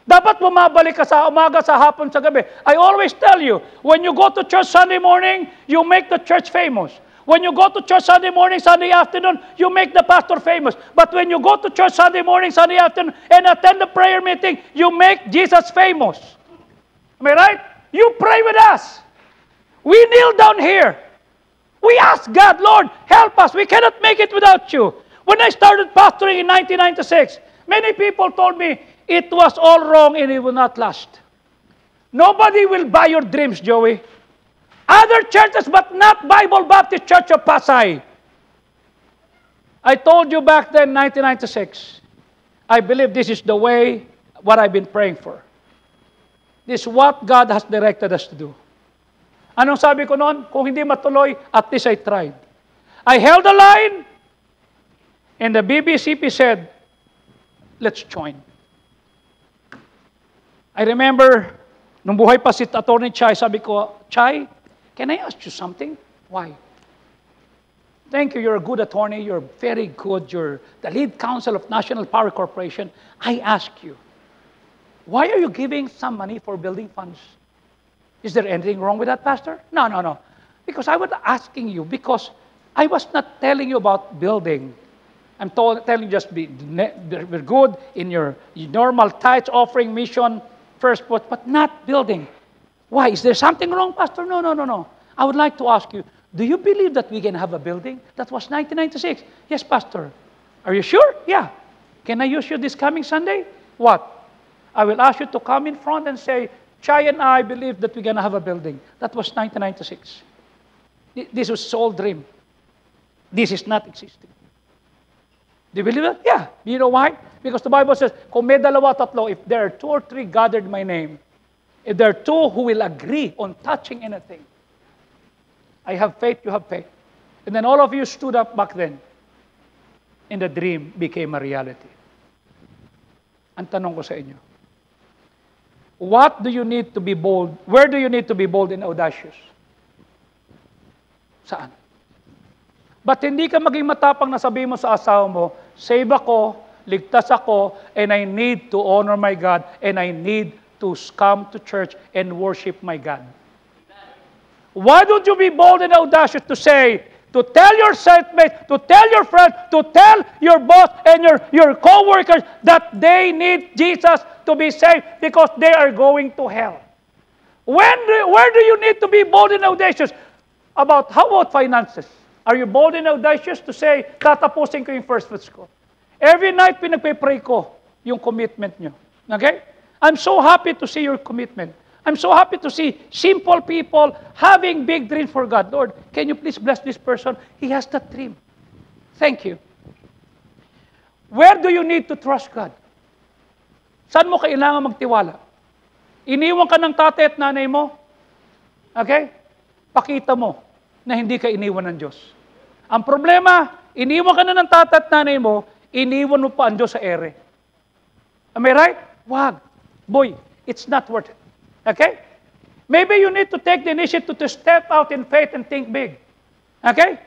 Dapat bumabalik ka sa umaga, sa hapon, sa gabi. I always tell you, when you go to church Sunday morning, you make the church famous. When you go to church Sunday morning, Sunday afternoon, you make the pastor famous. But when you go to church Sunday morning, Sunday afternoon, and attend the prayer meeting, you make Jesus famous. Am I right? You pray with us. We kneel down here. We ask God, Lord, help us. We cannot make it without you. When I started pastoring in 1996, many people told me, it was all wrong and it will not last. Nobody will buy your dreams, Joey. Other churches, but not Bible Baptist Church of Pasay. I told you back then, 1996, I believe this is the way, what I've been praying for. This is what God has directed us to do. Anong sabi ko noon? Kung hindi matuloy, at least I tried. I held the line, and the BBCP said, let's join. I remember, nung buhay pa si Attorney Chai, sabi ko, Chai, can I ask you something? Why? Thank you, you're a good attorney, you're very good, you're the lead counsel of National Power Corporation. I ask you, why are you giving some money for building funds? Is there anything wrong with that, Pastor? No. Because I was asking you, because I was not telling you about building. I'm telling you just be good in your normal tithes, offering, mission, first, but not building. Why? Is there something wrong, Pastor? No. I would like to ask you, do you believe that we can have a building? That was 1996. Yes, Pastor. Are you sure? Yeah. Can I use you this coming Sunday? What? I will ask you to come in front and say, Chai and I believe that we're going to have a building. That was 1996. This was Saul's dream. This is not existing. Do you believe that? Yeah. You know why? Because the Bible says, kung may dalawa tatlo, if there are 2 or 3 gathered in my name, if there are 2 who will agree on touching anything, I have faith, you have faith. And then all of you stood up back then, and the dream became a reality. Ang tanong ko sa inyo, what do you need to be bold? Where do you need to be bold and audacious? Saan? Ba't hindi ka maging matapang na sabihin mo sa asawa mo, save ako, ligtas ako, and I need to honor my God, and I need to come to church and worship my God? Why don't you be bold and audacious to say, to tell your cellmates, to tell your friends, to tell your boss and your co-workers that they need Jesus to be saved because they are going to hell? Where do you need to be bold and audacious? How about finances? Are you bold and audacious to say, tatapusin ko yung first fruits ko? Every night, pinagpe-pray ko yung commitment nyo. Okay? I'm so happy to see your commitment. I'm so happy to see simple people having big dreams for God. Lord, can you please bless this person? He has that dream. Thank you. Where do you need to trust God? Saan mo kailangan magtiwala? Iniwan ka ng tatay at nanay mo? Okay? Pakita mo na hindi ka iniwan ng Diyos. Ang problema, iniwan ka na ng tatay at nanay mo, iniwan mo pa ang Diyos sa ere. Am I right? Wag. Boy, it's not worth it. Okay? Maybe you need to take the initiative to step out in faith and think big. Okay?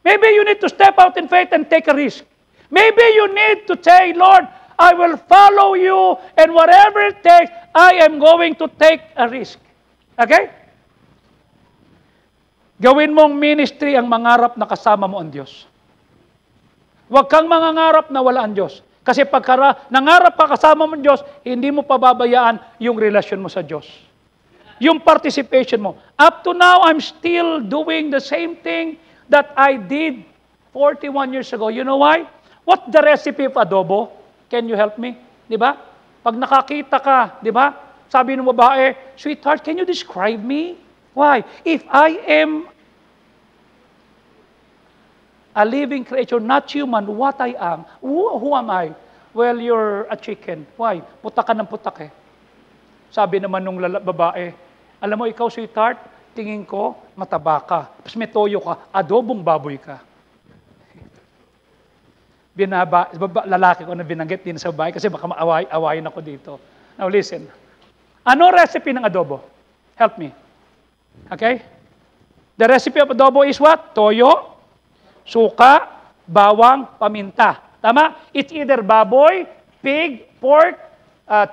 Maybe you need to step out in faith and take a risk. Maybe you need to say, Lord, I will follow you, and whatever it takes, I am going to take a risk. Okay? Gawin mong ministry ang mangarap na kasama mo ang Diyos. Huwag kang mangangarap na wala ang Diyos. Kasi pagka nangarap ka kasama mo ang Diyos, hindi mo pababayaan yung relasyon mo sa Diyos. Yung participation mo. Up to now, I'm still doing the same thing that I did 41 years ago. You know why? What's the recipe of adobo? Can you help me? Di ba? Pag nakakita ka, di ba? Sabi ng babae, sweetheart, can you describe me? Why? If I am a living creature, not human, what I am, who am I? Well, you're a chicken. Why? Putak ka ng putak eh. Sabi naman nung babae, alam mo, ikaw, sweetheart, tingin ko, mataba ka. Tapos may toyo ka, adobong baboy ka. Lalaki ko na binanggit din sa bahay kasi baka maawayin ako dito. Now listen. Ano recipe ng adobo? Help me. Okay? The recipe of adobo is what? Toyo, suka, bawang, paminta. Tama? It's either baboy, pig, pork,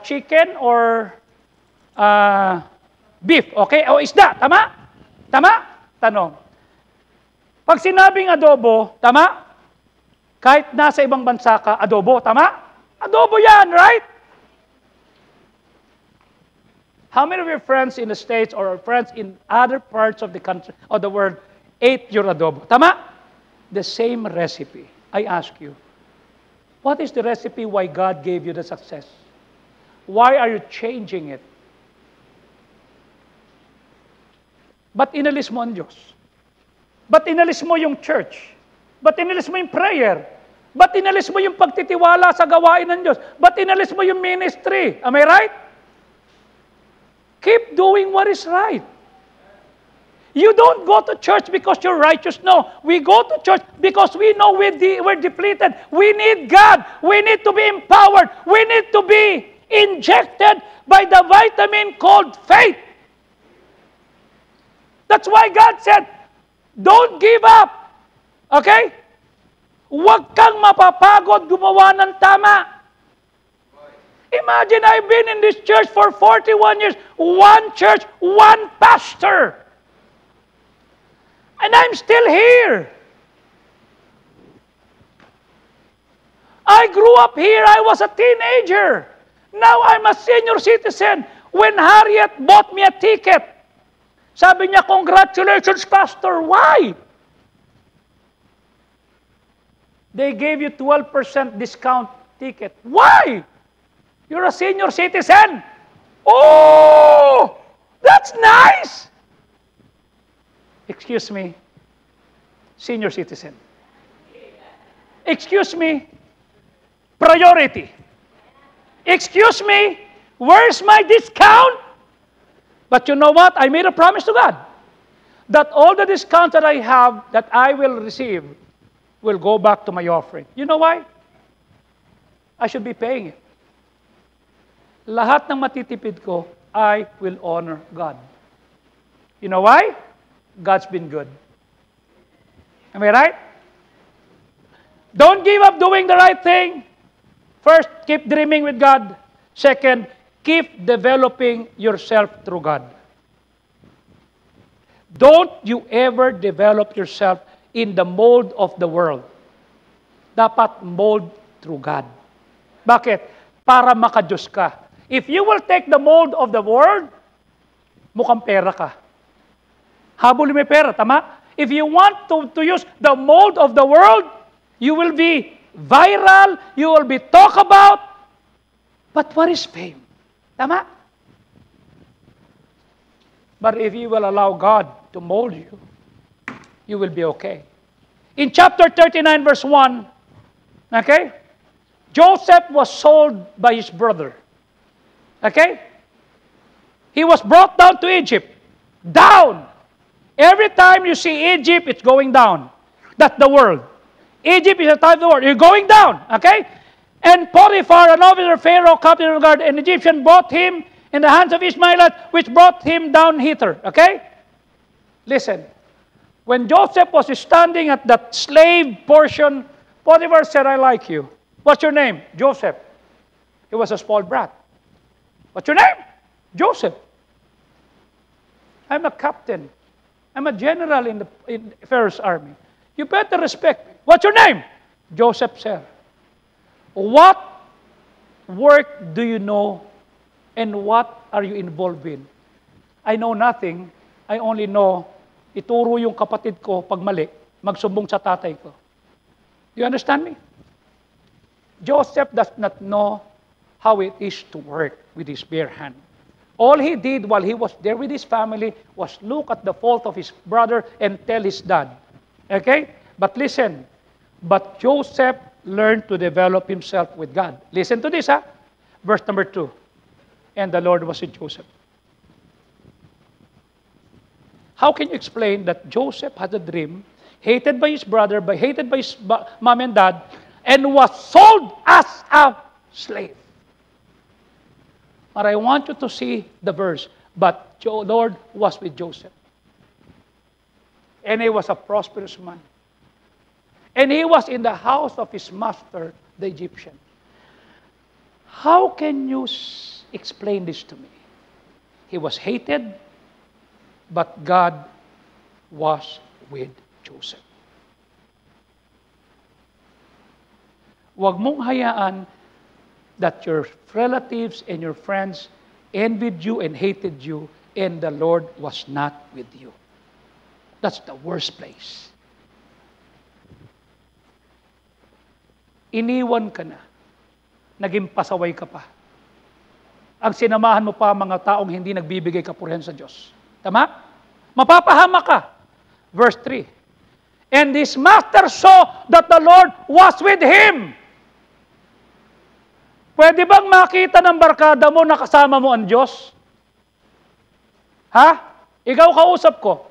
chicken, or beef. Okay? O isda. Tama? Tama? Tanong. Pag sinabing adobo, tama? Kahit nasa ibang bansa ka, adobo. Tama? Adobo yan, right? How many of your friends in the States or friends in other parts of the country or the world ate your adobo? Tama? The same recipe. I ask you, what is the recipe why God gave you the success? Why are you changing it? Ba't inalis mo ang Diyos? Ba't inalis mo yung church? Ba't inalis mo yung prayer? Ba't inalis mo yung pagtitiwala sa gawain ng Diyos? Ba't inalis mo yung ministry? Am I right? Keep doing what is right. You don't go to church because you're righteous. No, we go to church because we know we're depleted. We need God. We need to be empowered. We need to be injected by the vitamin called faith. That's why God said, don't give up. Okay? Huwag kang mapapagod gumawa ng tama. Imagine, I've been in this church for 41 years. One church, one pastor. And I'm still here. I grew up here. I was a teenager. Now I'm a senior citizen. When Harriet bought me a ticket, sabi niya, congratulations, Pastor. Why? They gave you 12% discount ticket. Why? You're a senior citizen. Oh, that's nice. Excuse me, senior citizen. Excuse me, priority. Excuse me, where's my discount? But you know what? I made a promise to God that all the discounts that I have, that I will receive, will go back to my offering. You know why? I should be paying it. Lahat ng matitipid ko, I will honor God. You know why? God's been good. Am I right? Don't give up doing the right thing. First, keep dreaming with God. Second, keep developing yourself through God. Don't you ever develop yourself in the mold of the world. Dapat mold through God. Bakit? Para makadiyos ka. If you will take the mold of the world, mukhang pera ka. Habol may pera, tama? If you want to use the mold of the world, you will be viral, you will be talked about. But what is fame? Tama? But if you will allow God to mold you, you will be okay. In chapter 39, verse 1, okay? Joseph was sold by his brother. Okay? He was brought down to Egypt. Down! Every time you see Egypt, it's going down. That's the world. Egypt is a type of the world. You're going down. Okay? And Potiphar, an officer of Pharaoh, captain of the guard, an Egyptian, bought him in the hands of Ishmaelites, which brought him down hither. Okay? Listen. When Joseph was standing at that slave portion, Potiphar said, I like you. What's your name? Joseph. He was a spoiled brat. What's your name? Joseph. I'm a captain. I'm a general in Pharaoh's army. You better respect me. What's your name? Joseph, sir. What work do you know and what are you involved in? I know nothing. I only know ituro yung kapatid ko pag mali, magsumbong sa tatay ko. You understand me? Joseph does not know how it is to work with his bare hand. All he did while he was there with his family was look at the fault of his brother and tell his dad. Okay? But listen, but Joseph learned to develop himself with God. Listen to this, verse number 2. And the Lord was with Joseph. How can you explain that Joseph had a dream, hated by his brother, hated by his mom and dad, and was sold as a slave? But I want you to see the verse. But the Lord was with Joseph. And he was a prosperous man. And he was in the house of his master, the Egyptian. How can you explain this to me? He was hated, but God was with Joseph. Huwag mong hayaan that your relatives and your friends envied you and hated you, and the Lord was not with you. That's the worst place. Iniwan ka na. Naging pasaway ka pa. Ang sinamahan mo pa mga taong hindi nagbibigay kapurihan sa Diyos. Tama? Mapapahama ka. Verse 3. And his master saw that the Lord was with him. Pwede bang makita ng barkada mo na kasama mo ang Diyos? Ha? Ikaw kausap ko.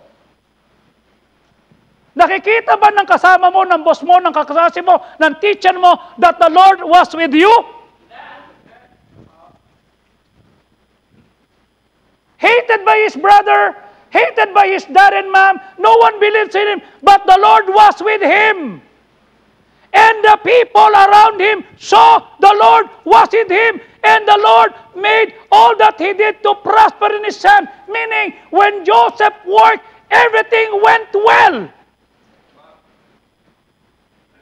Nakikita ba ng kasama mo, ng boss mo, ng kaklase mo, ng teacher mo, that the Lord was with you? Hated by his brother, hated by his dad and mom, no one believes in him, but the Lord was with him. And the people around him saw the Lord was with him, and the Lord made all that he did to prosper in his hand. Meaning, when Joseph worked, everything went well.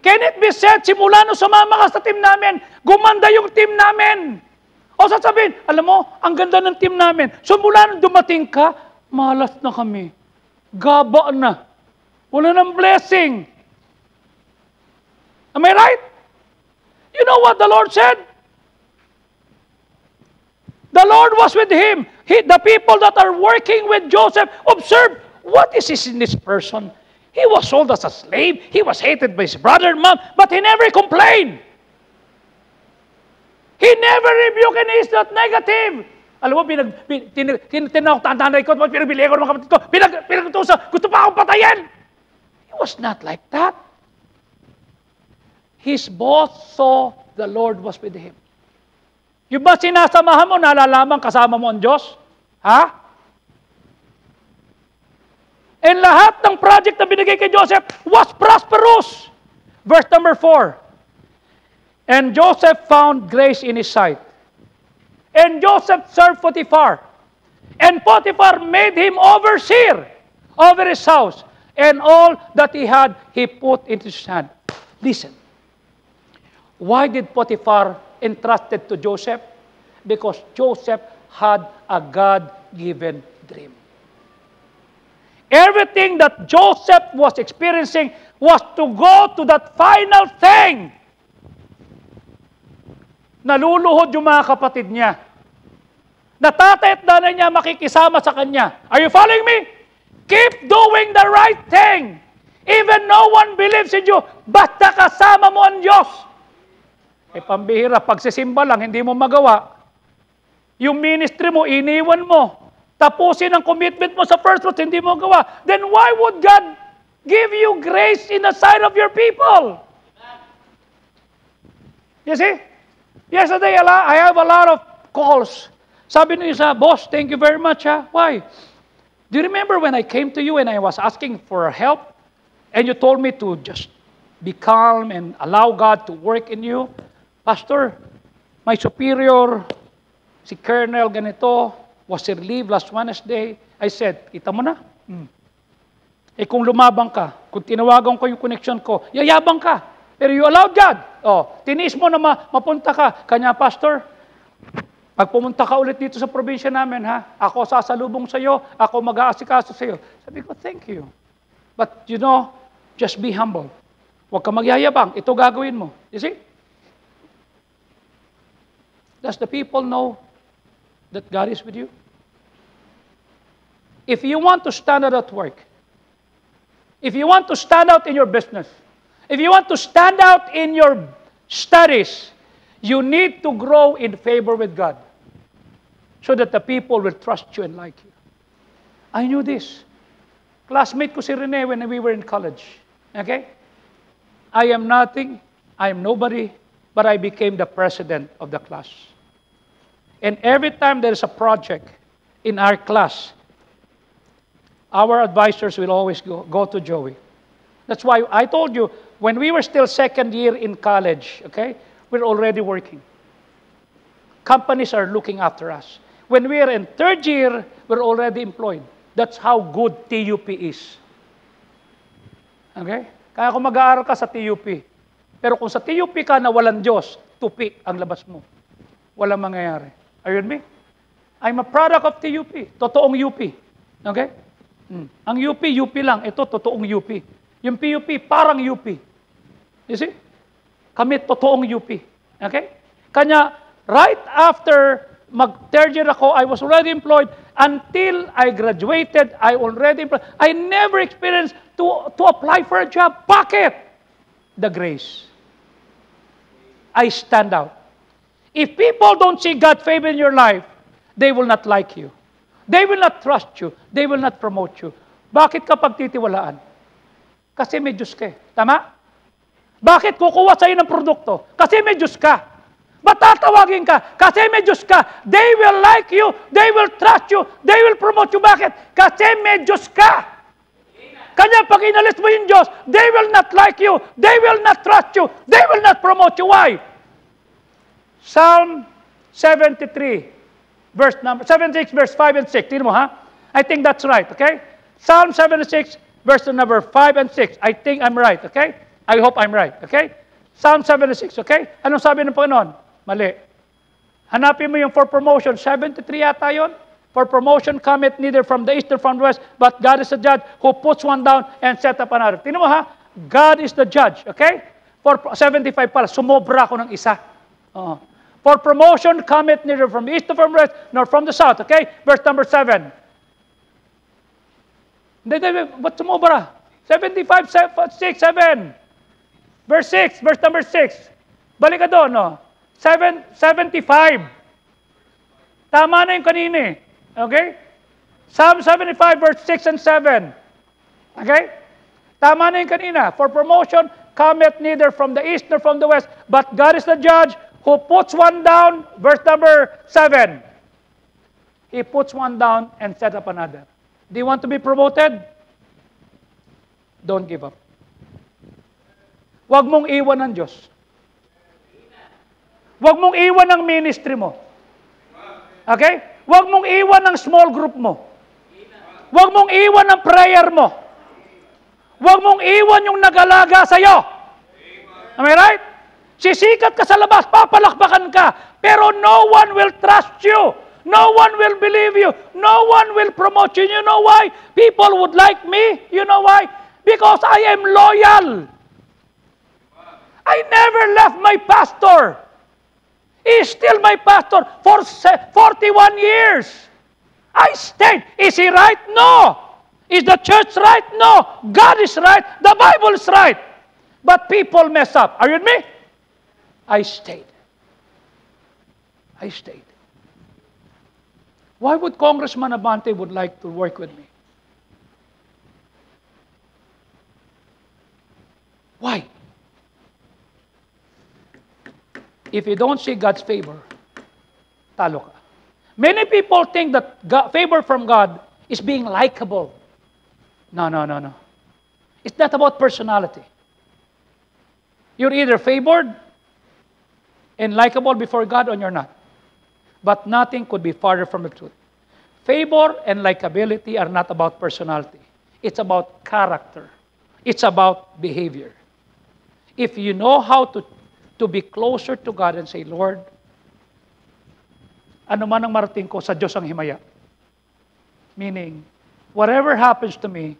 Can it be said, simula nung sumama ka sa team namin, gumanda yung team namin? O sasabihin, alam mo, ang ganda ng team namin. Simula nung dumating ka, malas na kami. Gaba na. Wala ng blessing. Am I right? You know what the Lord said? The Lord was with him. The people that are working with Joseph, observe, what is this in this person? He was sold as a slave. He was hated by his brother and mom, but he never complained. He never rebuked and he's not negative. Alam mo, tinawag tanay ko, pinabili ko ng mga kapatid ko, pinagtusa, gusto pa akong patayin. He was not like that. His boss saw the Lord was with him. Yung ba sinasamahan mo, nalalaman kasama mo ang Diyos? Ha? And lahat ng project na binigay kay Joseph was prosperous. Verse number 4. And Joseph found grace in his sight. And Joseph served Potiphar. And Potiphar made him overseer over his house. And all that he had, he put into his hand. Listen. Why did Potiphar entrusted to Joseph? Because Joseph had a God-given dream. Everything that Joseph was experiencing was to go to that final thing. Naluluhod yung mga kapatid niya. Natatay at nanay niya makikisama sa kanya. Are you following me? Keep doing the right thing. Even no one believes in you, basta kasama mo ang Diyos. Eh, pambihira, pagsisimba lang, hindi mo magawa. Yung ministry mo, iniwan mo. Tapusin ang commitment mo sa first fruits, hindi mo gawa. Then why would God give you grace in the sight of your people? You see? Yesterday, I have a lot of calls. Sabi nyo isa, boss, thank you very much. Ha? Why? Do you remember when I came to you and I was asking for help? And you told me to just be calm and allow God to work in you? Pastor, my superior, si Colonel ganito, was relieved last Wednesday. I said, kita mo na? Eh kung lumabang ka, kung tinawagan ko yung connection ko, yayabang ka. Pero you allowed God. Oh, tinis mo na mapunta ka. Kanya, Pastor, pag pumunta ka ulit dito sa probinsya namin, ha? Ako sasalubong sa iyo, ako mag-aasikaso sa iyo. Sabi ko, thank you. But you know, just be humble. Huwag ka magyayabang. Ito gagawin mo. You see? Does the people know that God is with you? If you want to stand out at work, if you want to stand out in your business, if you want to stand out in your studies, you need to grow in favor with God so that the people will trust you and like you. I knew this. Classmate ko si Rene when we were in college. Okay? I am nothing, I am nobody, but I became the president of the class. And every time there is a project in our class, our advisors will always go to Joey. That's why I told you, when we were still second year in college, okay, we're already working. Companies are looking after us. When we are in third year, we're already employed. That's how good TUP is. Okay? Kaya kung mag-aaral ka sa TUP, pero kung sa TUP ka na walang Diyos, tupi ang labas mo. Walang mangyayari. Are you with me? I'm a product of TUP. Totoong UP. Okay? Ang UP, UP lang. Ito, totoong UP. Yung PUP, parang UP. You see? Kami, totoong UP. Okay? Kanya, right after mag-third year ako, I was already employed. Until I graduated, I already employed. I never experienced to apply for a job. Bakit? The grace. I stand out. If people don't see God's favor in your life, they will not like you. They will not trust you. They will not promote you. Bakit ka pagtitiwalaan? Kasi may Diyos ka. Tama? Bakit kukuha sa'yo ng produkto? Kasi may Diyos ka. Ba't tatawagin ka? Kasi may Diyos ka. They will like you. They will trust you. They will promote you. Bakit? Kasi may Diyos ka. Kanya pag inalis mo yung Diyos, they will not like you. They will not trust you. They will not promote you. Why? Psalm 73, verse number 76, verse 5 and 6. Tingnan mo, ha? I think that's right, okay? Psalm 76, verse number 5 and 6. I think I'm right, okay? I hope I'm right, okay? Psalm 76, okay? Anong sabi ng Panginoon? Mali. Hanapin mo yung for promotion. 73 yata yun. For promotion cometh neither from the east nor from the west, but God is the judge who puts one down and set up another. Tingnan mo, ha? God is the judge, okay? For 75 pala, sumobra ako ng isa. For promotion cometh neither from the east nor from the west, nor from the south, okay? Verse number 7. Hindi, ba't sumobra? 75, 6, 7. Verse 6, verse number 6. Balik ka doon, no? 75. Tama na yung kanina eh. Okay? Psalm 75, verse 6 and 7. Okay? Tama na yung kanina. For promotion cometh neither from the east nor from the west, but God is the judge who puts one down, verse number 7. He puts one down and set up another. Do you want to be promoted? Don't give up. Huwag mong iwan ng Diyos. Huwag mong iwan ng ministry mo. Okay? Huwag mong iwan ng small group mo. Huwag mong iwan ng prayer mo. Huwag mong iwan yung nag-alaga sa'yo. Am I right? Sisikat ka sa labas, papalakbakan ka, pero no one will trust you. No one will believe you. No one will promote you. You know why? People would like me. You know why? Because I am loyal. I never left my pastor. He's still my pastor for 41 years. I stayed. Is he right? No. Is the church right? No. God is right. The Bible is right. But people mess up. Are you with me? I stayed. I stayed. Why would Congressman Abante would like to work with me? Why? If you don't see God's favor, talo ka. Many people think that favor from God is being likable. No. It's not about personality. You're either favored and likable before God or you're not. But nothing could be farther from the truth. Favor and likability are not about personality. It's about character. It's about behavior. If you know how to be closer to God and say, Lord, ano man ang marating ko, sa Diyos ang himaya. Meaning, whatever happens to me,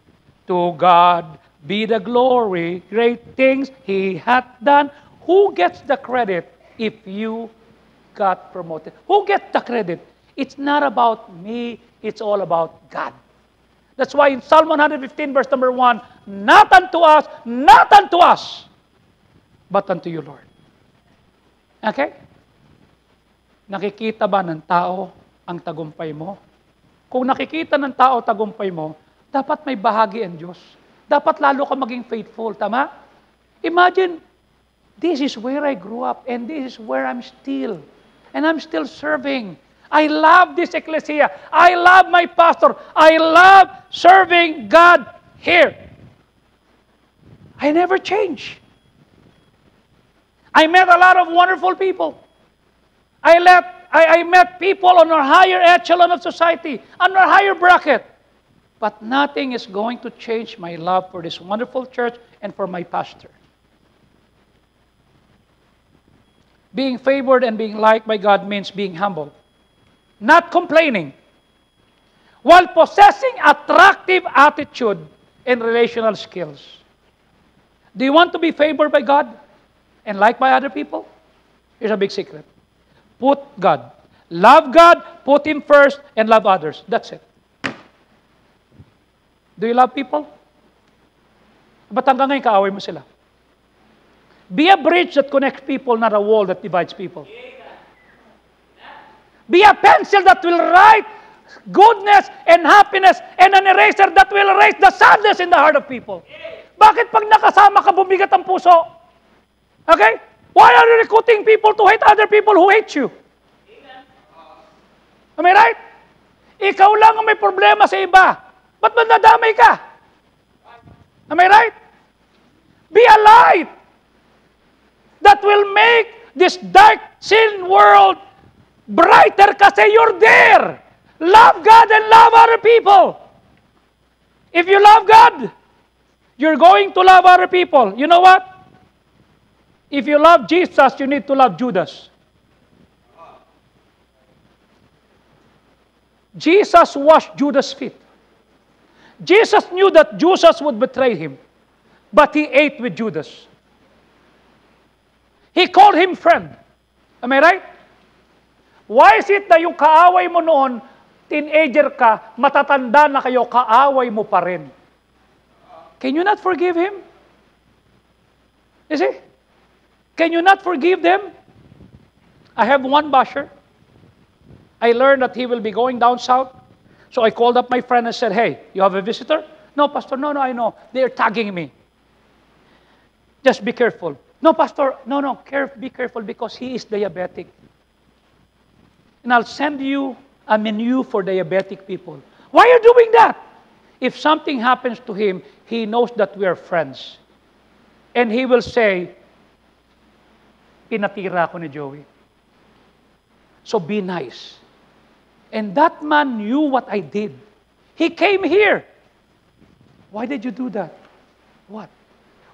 to God be the glory, great things He hath done. Who gets the credit if you got promoted? Who gets the credit? It's not about me, it's all about God. That's why in Psalm 115, verse number 1, not unto us, but unto you, Lord. Okay? Nakikita ba ng tao ang tagumpay mo? Kung nakikita ng tao tagumpay mo, dapat may bahagi ang Diyos. Dapat lalo ka maging faithful, tama? Imagine, this is where I grew up and this is where I'm still. And I'm still serving. I love this ecclesia. I love my pastor. I love serving God here. I never change. I met a lot of wonderful people. I met people on a higher echelon of society, on a higher bracket. But nothing is going to change my love for this wonderful church and for my pastor. Being favored and being liked by God means being humble, not complaining, while possessing attractive attitude and relational skills. Do you want to be favored by God and liked by other people? Here's a big secret. Put God. Love God, put Him first, and love others. That's it. Do you love people? Ba't hanggang ngayon kaaway mo sila? Be a bridge that connects people, not a wall that divides people. Be a pencil that will write goodness and happiness and an eraser that will erase the sadness in the heart of people. Bakit pag nakasama ka, bumigat ang puso? Okay? Why are you recruiting people to hate other people who hate you? Am I right? Ikaw lang ang may problema sa iba. Ba't ba nadamay ka? Am I right? Be a light that will make this dark sin world brighter kasi you're there. Love God and love other people. If you love God, you're going to love other people. You know what? If you love Jesus, you need to love Judas. Jesus washed Judas' feet. Jesus knew that Judas would betray him, but he ate with Judas. He called him friend. Am I right? Why is it na yung kaaway mo noon, teenager ka, matatanda na kayo, kaaway mo pa rin? Can you not forgive him? You see? Can you not forgive them? I have one basher. I learned that he will be going down south. So I called up my friend and said, hey, you have a visitor? No, Pastor, no, I know. They're tagging me. Just be careful. No, Pastor, no, be careful because he is diabetic. And I'll send you a menu for diabetic people. Why are you doing that? If something happens to him, he knows that we are friends. And he will say, pinatira ko ni Joey. So be nice. And that man knew what I did. He came here. Why did you do that? What?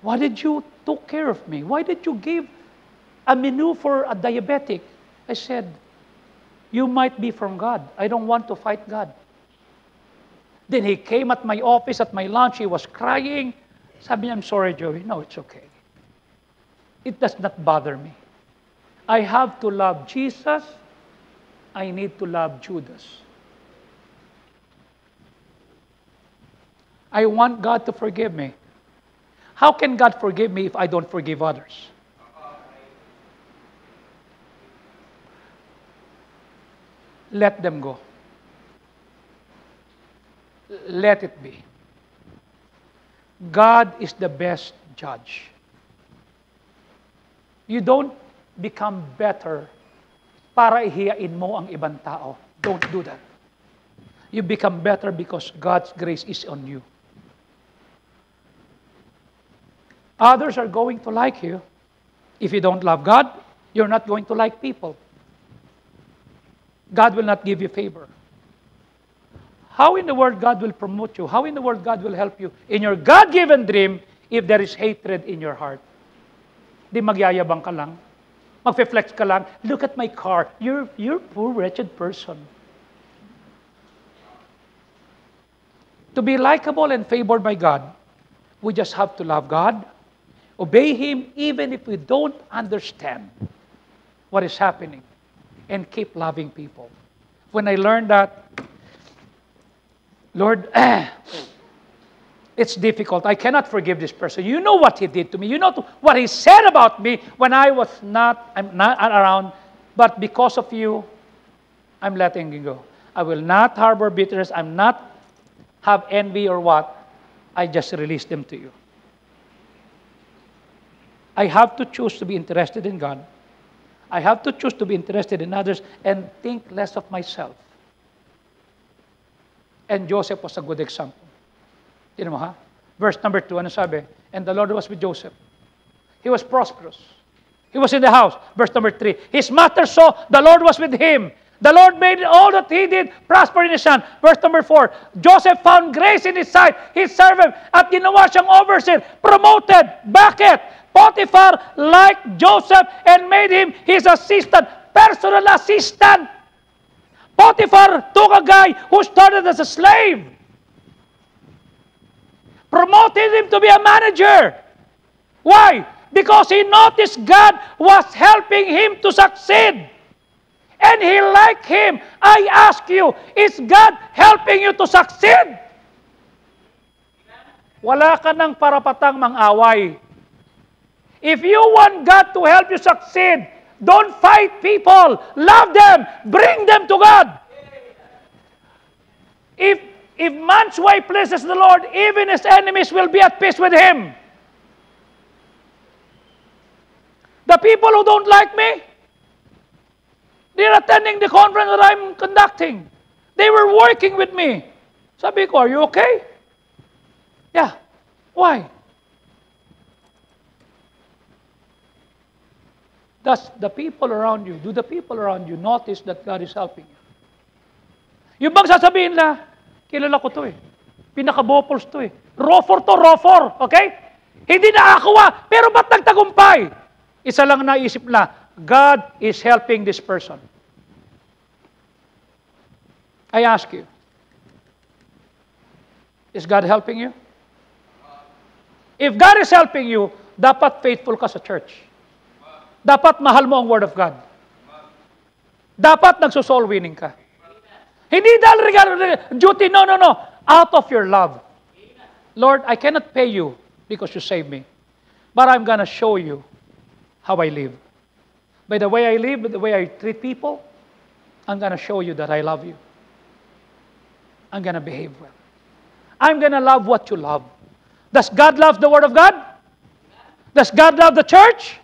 Why did you took care of me? Why did you give a menu for a diabetic? I said, you might be from God. I don't want to fight God. Then he came at my office, at my lunch. He was crying. Sabi niya, I'm sorry, Joey. No, it's okay. It does not bother me. I have to love Jesus. I need to love Judas. I want God to forgive me. How can God forgive me if I don't forgive others? Let them go. Let it be. God is the best judge. You don't become better para ihiyain mo ang ibang tao. Don't do that. You become better because God's grace is on you. Others are going to like you. If you don't love God, you're not going to like people. God will not give you favor. How in the world God will promote you? How in the world God will help you? In your God-given dream, if there is hatred in your heart. Di magyayabang ka lang. Magfe-flex ka lang. Look at my car. You're a poor, wretched person. To be likable and favored by God, we just have to love God, obey Him even if we don't understand what is happening, and keep loving people. When I learned that, Lord, it's difficult. I cannot forgive this person. You know what he did to me. You know what he said about me when I'm not around. But because of you, I'm letting you go. I will not harbor bitterness. I'm not have envy or what. I just release them to you. I have to choose to be interested in God. I have to choose to be interested in others and think less of myself. And Joseph was a good example. Tinan mo ha? Verse number 2, ano sabi? And the Lord was with Joseph. He was prosperous. He was in the house. Verse number 3. His master saw the Lord was with him. The Lord made all that he did prosper in his hand. Verse number 4. Joseph found grace in his sight, his servant, at ginawa siyang overseer, promoted. Bakit? Potiphar liked Joseph and made him his assistant, personal assistant. Potiphar took a guy who started as a slave, promoted him to be a manager. Why? Because he noticed God was helping him to succeed. And he liked him. I ask you, is God helping you to succeed? Wala ka ng parapatang mang-away. If you want God to help you succeed, don't fight people. Love them. Bring them to God. If man's way pleases the Lord, even his enemies will be at peace with him. The people who don't like me, they're attending the conference that I'm conducting. They were working with me. Sabi ko, are you okay? Yeah. Why? Do the people around you notice that God is helping you? Yung bang sasabihin na, kilala ko to eh. Pinaka-bopols to eh. Rofor to, rofor. Okay? Hindi nakakuha, pero ba't nagtagumpay? Isa lang naisip na, God is helping this person. I ask you, is God helping you? If God is helping you, dapat faithful ka sa church. Dapat mahal mo ang Word of God. Dapat nagsosoul winning ka. Hindi dahil duty, no. Out of your love. Lord, I cannot pay you because you saved me. But I'm gonna show you how I live. By the way I live, by the way I treat people, I'm gonna show you that I love you. I'm gonna behave well. I'm gonna love what you love. Does God love the Word of God? Does God love the church?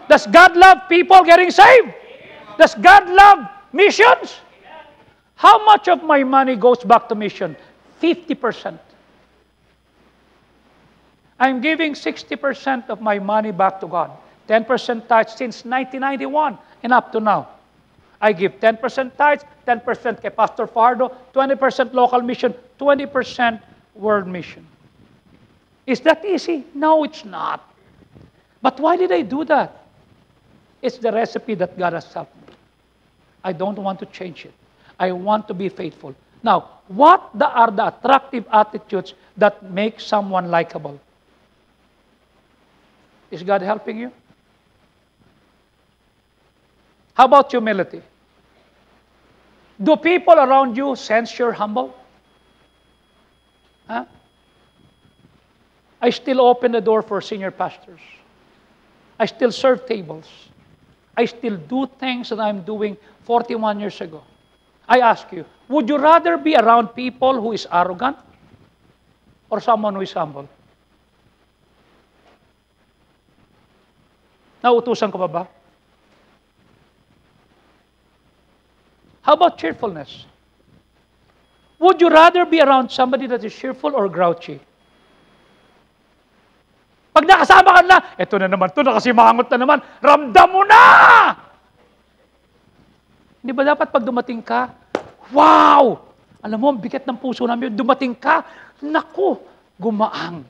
Does God love people getting saved? Does God love missions? How much of my money goes back to mission? 50%. I'm giving 60% of my money back to God. 10% tithes since 1991 and up to now. I give 10% tithes, 10% kay Pastor Fardo, 20% local mission, 20% world mission. Is that easy? No, it's not. But why did I do that? It's the recipe that God has helped me. I don't want to change it. I want to be faithful. Now, what are the attractive attitudes that make someone likable? Is God helping you? How about humility? Do people around you sense you're humble? Huh? I still open the door for senior pastors. I still serve tables. I still do things that I'm doing 41 years ago. I ask you, would you rather be around people who is arrogant or someone who is humble? Nauutusan ka pa ba? How about cheerfulness? Would you rather be around somebody that is cheerful or grouchy? Pag nakasama ka na, eto na naman to, nakasimangot na naman, ramdam mo na! Hindi ba dapat pag dumating ka, wow! Alam mo, ang bigat ng puso namin, dumating ka, naku, gumaang.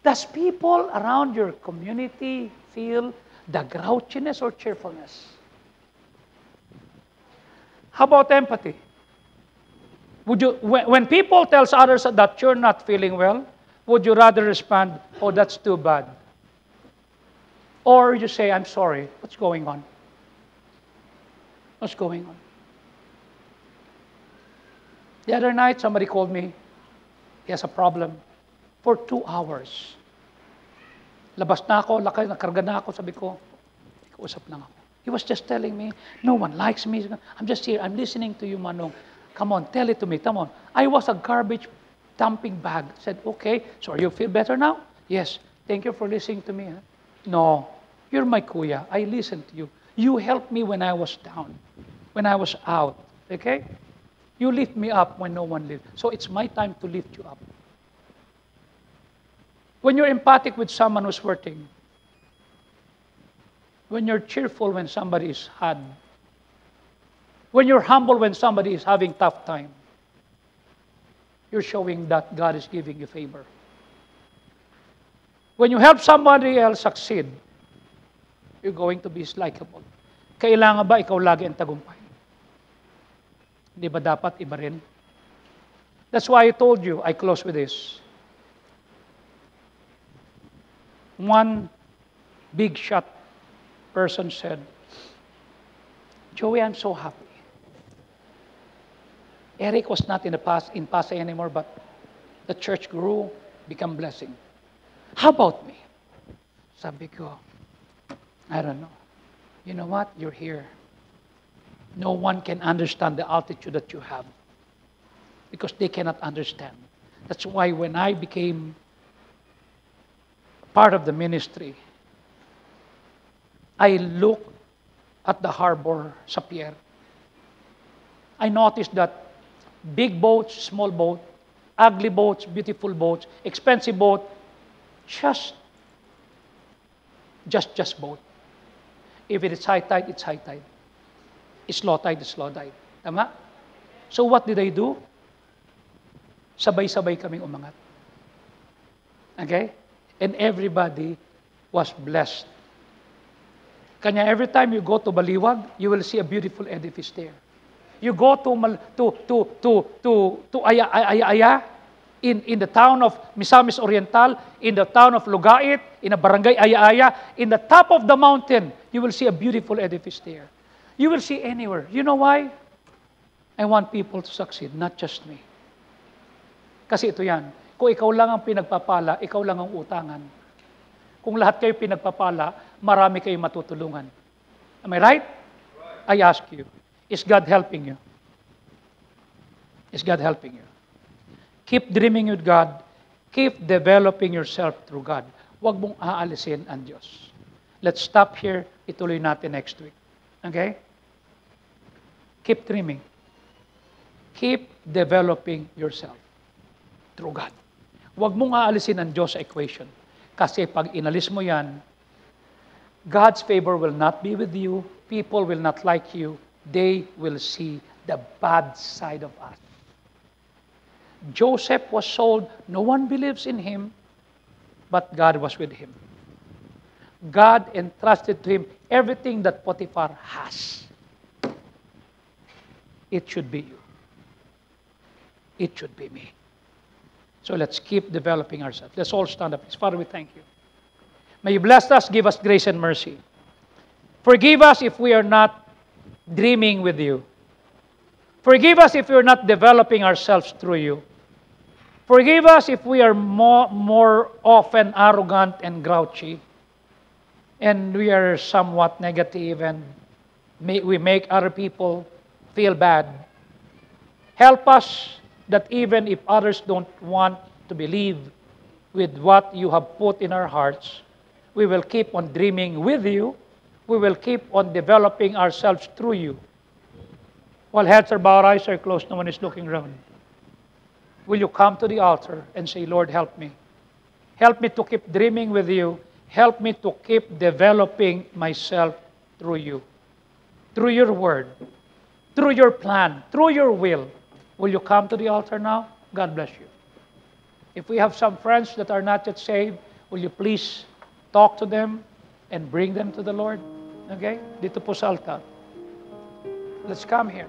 Does people around your community feel the grouchiness or cheerfulness? How about empathy? Would you, when people tells others that you're not feeling well, would you rather respond, oh, that's too bad? Or you say, I'm sorry, what's going on? What's going on? The other night, somebody called me. He has a problem. For 2 hours. Labas na ako, nakarga na ako, sabi ko, usap lang ako. He was just telling me, no one likes me. I'm just here, I'm listening to you, Manong. Come on, tell it to me, come on. I was a garbage dumping bag. I said, okay, so you feel better now? Yes, thank you for listening to me. Huh? No, you're my kuya. I listened to you. You helped me when I was down, when I was out, okay? You lift me up when no one lifts. So it's my time to lift you up. When you're empathic with someone who's hurting, when you're cheerful when somebody is sad, when you're humble when somebody is having tough time, you're showing that God is giving you favor. When you help somebody else succeed, you're going to be likable. Kailangan ba ikaw lagi ang tagumpay? Hindi ba dapat iba rin? That's why I told you, I close with this. One big shot person said, Joey, I'm so happy. Eric was not in Pasay anymore, but the church grew, become blessing. How about me? Sabi ko, I don't know. You know what? You're here. No one can understand the altitude that you have. because they cannot understand. That's why when I became part of the ministry, I looked at the harbor sa pier. I noticed that big boats, small boat, ugly boats, beautiful boats, expensive boat, just boat. If it is high tide, it's high tide. It's low tide, it's low tide. Tama? So what did I do? Sabay-sabay kaming umangat. Okay? And everybody was blessed. Kanya every time you go to Baliwag, you will see a beautiful edifice there. You go to Aya, in the town of Misamis Oriental, in the town of Lugait, in a barangay Aya, in the top of the mountain, you will see a beautiful edifice there. You will see anywhere. You know why? I want people to succeed, not just me. Kasi ito yan. Kung ikaw lang ang pinagpapala, ikaw lang ang utangan. Kung lahat kayo pinagpapala, marami kayong matutulungan. Am I right? I ask you, is God helping you? Is God helping you? Keep dreaming with God. Keep developing yourself through God. Huwag mong aalisin ang Diyos. Let's stop here. Ituloy natin next week. Okay? Keep dreaming. Keep developing yourself through God. Huwag mong aalisin ang Diyos sa equation. Kasi pag inalis mo yan, God's favor will not be with you. People will not like you. They will see the bad side of us. Joseph was sold. No one believes in him, but God was with him. God entrusted to him everything that Potiphar has. It should be you. It should be me. So let's keep developing ourselves. Let's all stand up. Father, we thank you. May you bless us, give us grace and mercy. Forgive us if we are not dreaming with you. Forgive us if we are not developing ourselves through you. Forgive us if we are more often arrogant and grouchy. And we are somewhat negative and we make other people feel bad. Help us that even if others don't want to believe with what you have put in our hearts, we will keep on dreaming with you. We will keep on developing ourselves through you. While heads are bowed, eyes are closed, no one is looking around. Will you come to the altar and say, Lord, help me. Help me to keep dreaming with you. Help me to keep developing myself through you. Through your word. Through your plan. Through your will. Will you come to the altar now? God bless you. If we have some friends that are not yet saved, will you please talk to them and bring them to the Lord? Okay? Dito po sa altar. Let's come here.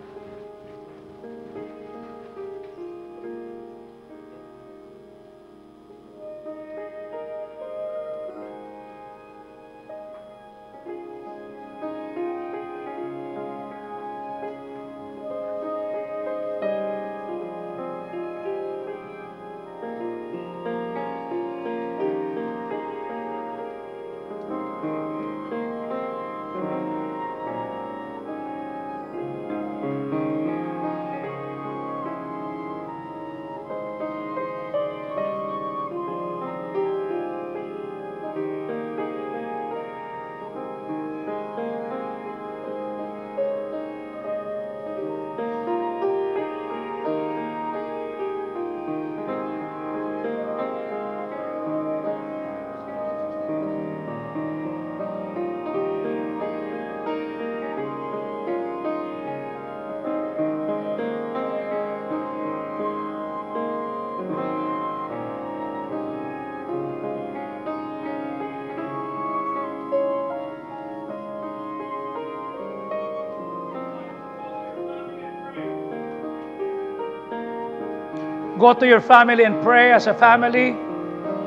Go to your family and pray as a family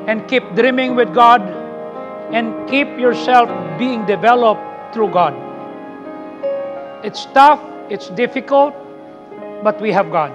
and keep dreaming with God and keep yourself being developed through God. It's tough, it's difficult, but we have God.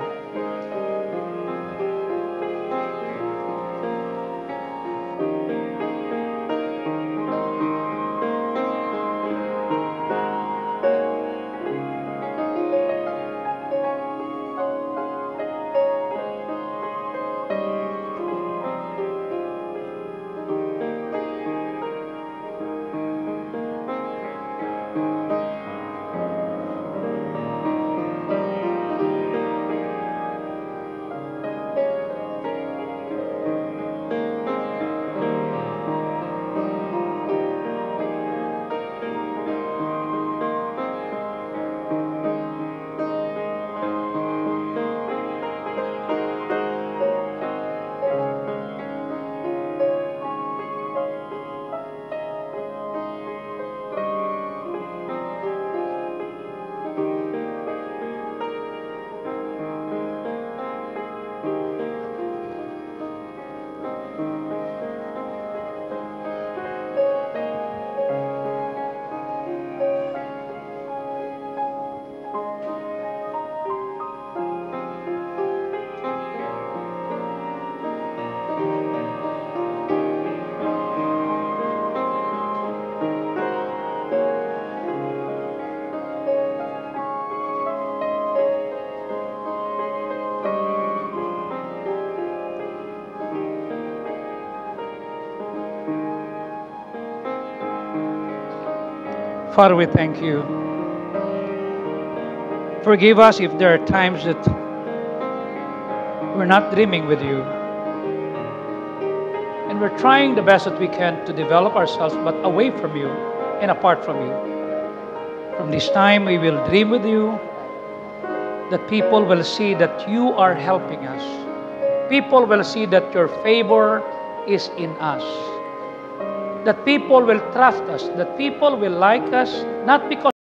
Father, we thank you. Forgive us if there are times that we're not dreaming with you. And we're trying the best that we can to develop ourselves, but away from you and apart from you. From this time, we will dream with you, that people will see that you are helping us. People will see that your favor is in us. That people will trust us, that people will like us, not because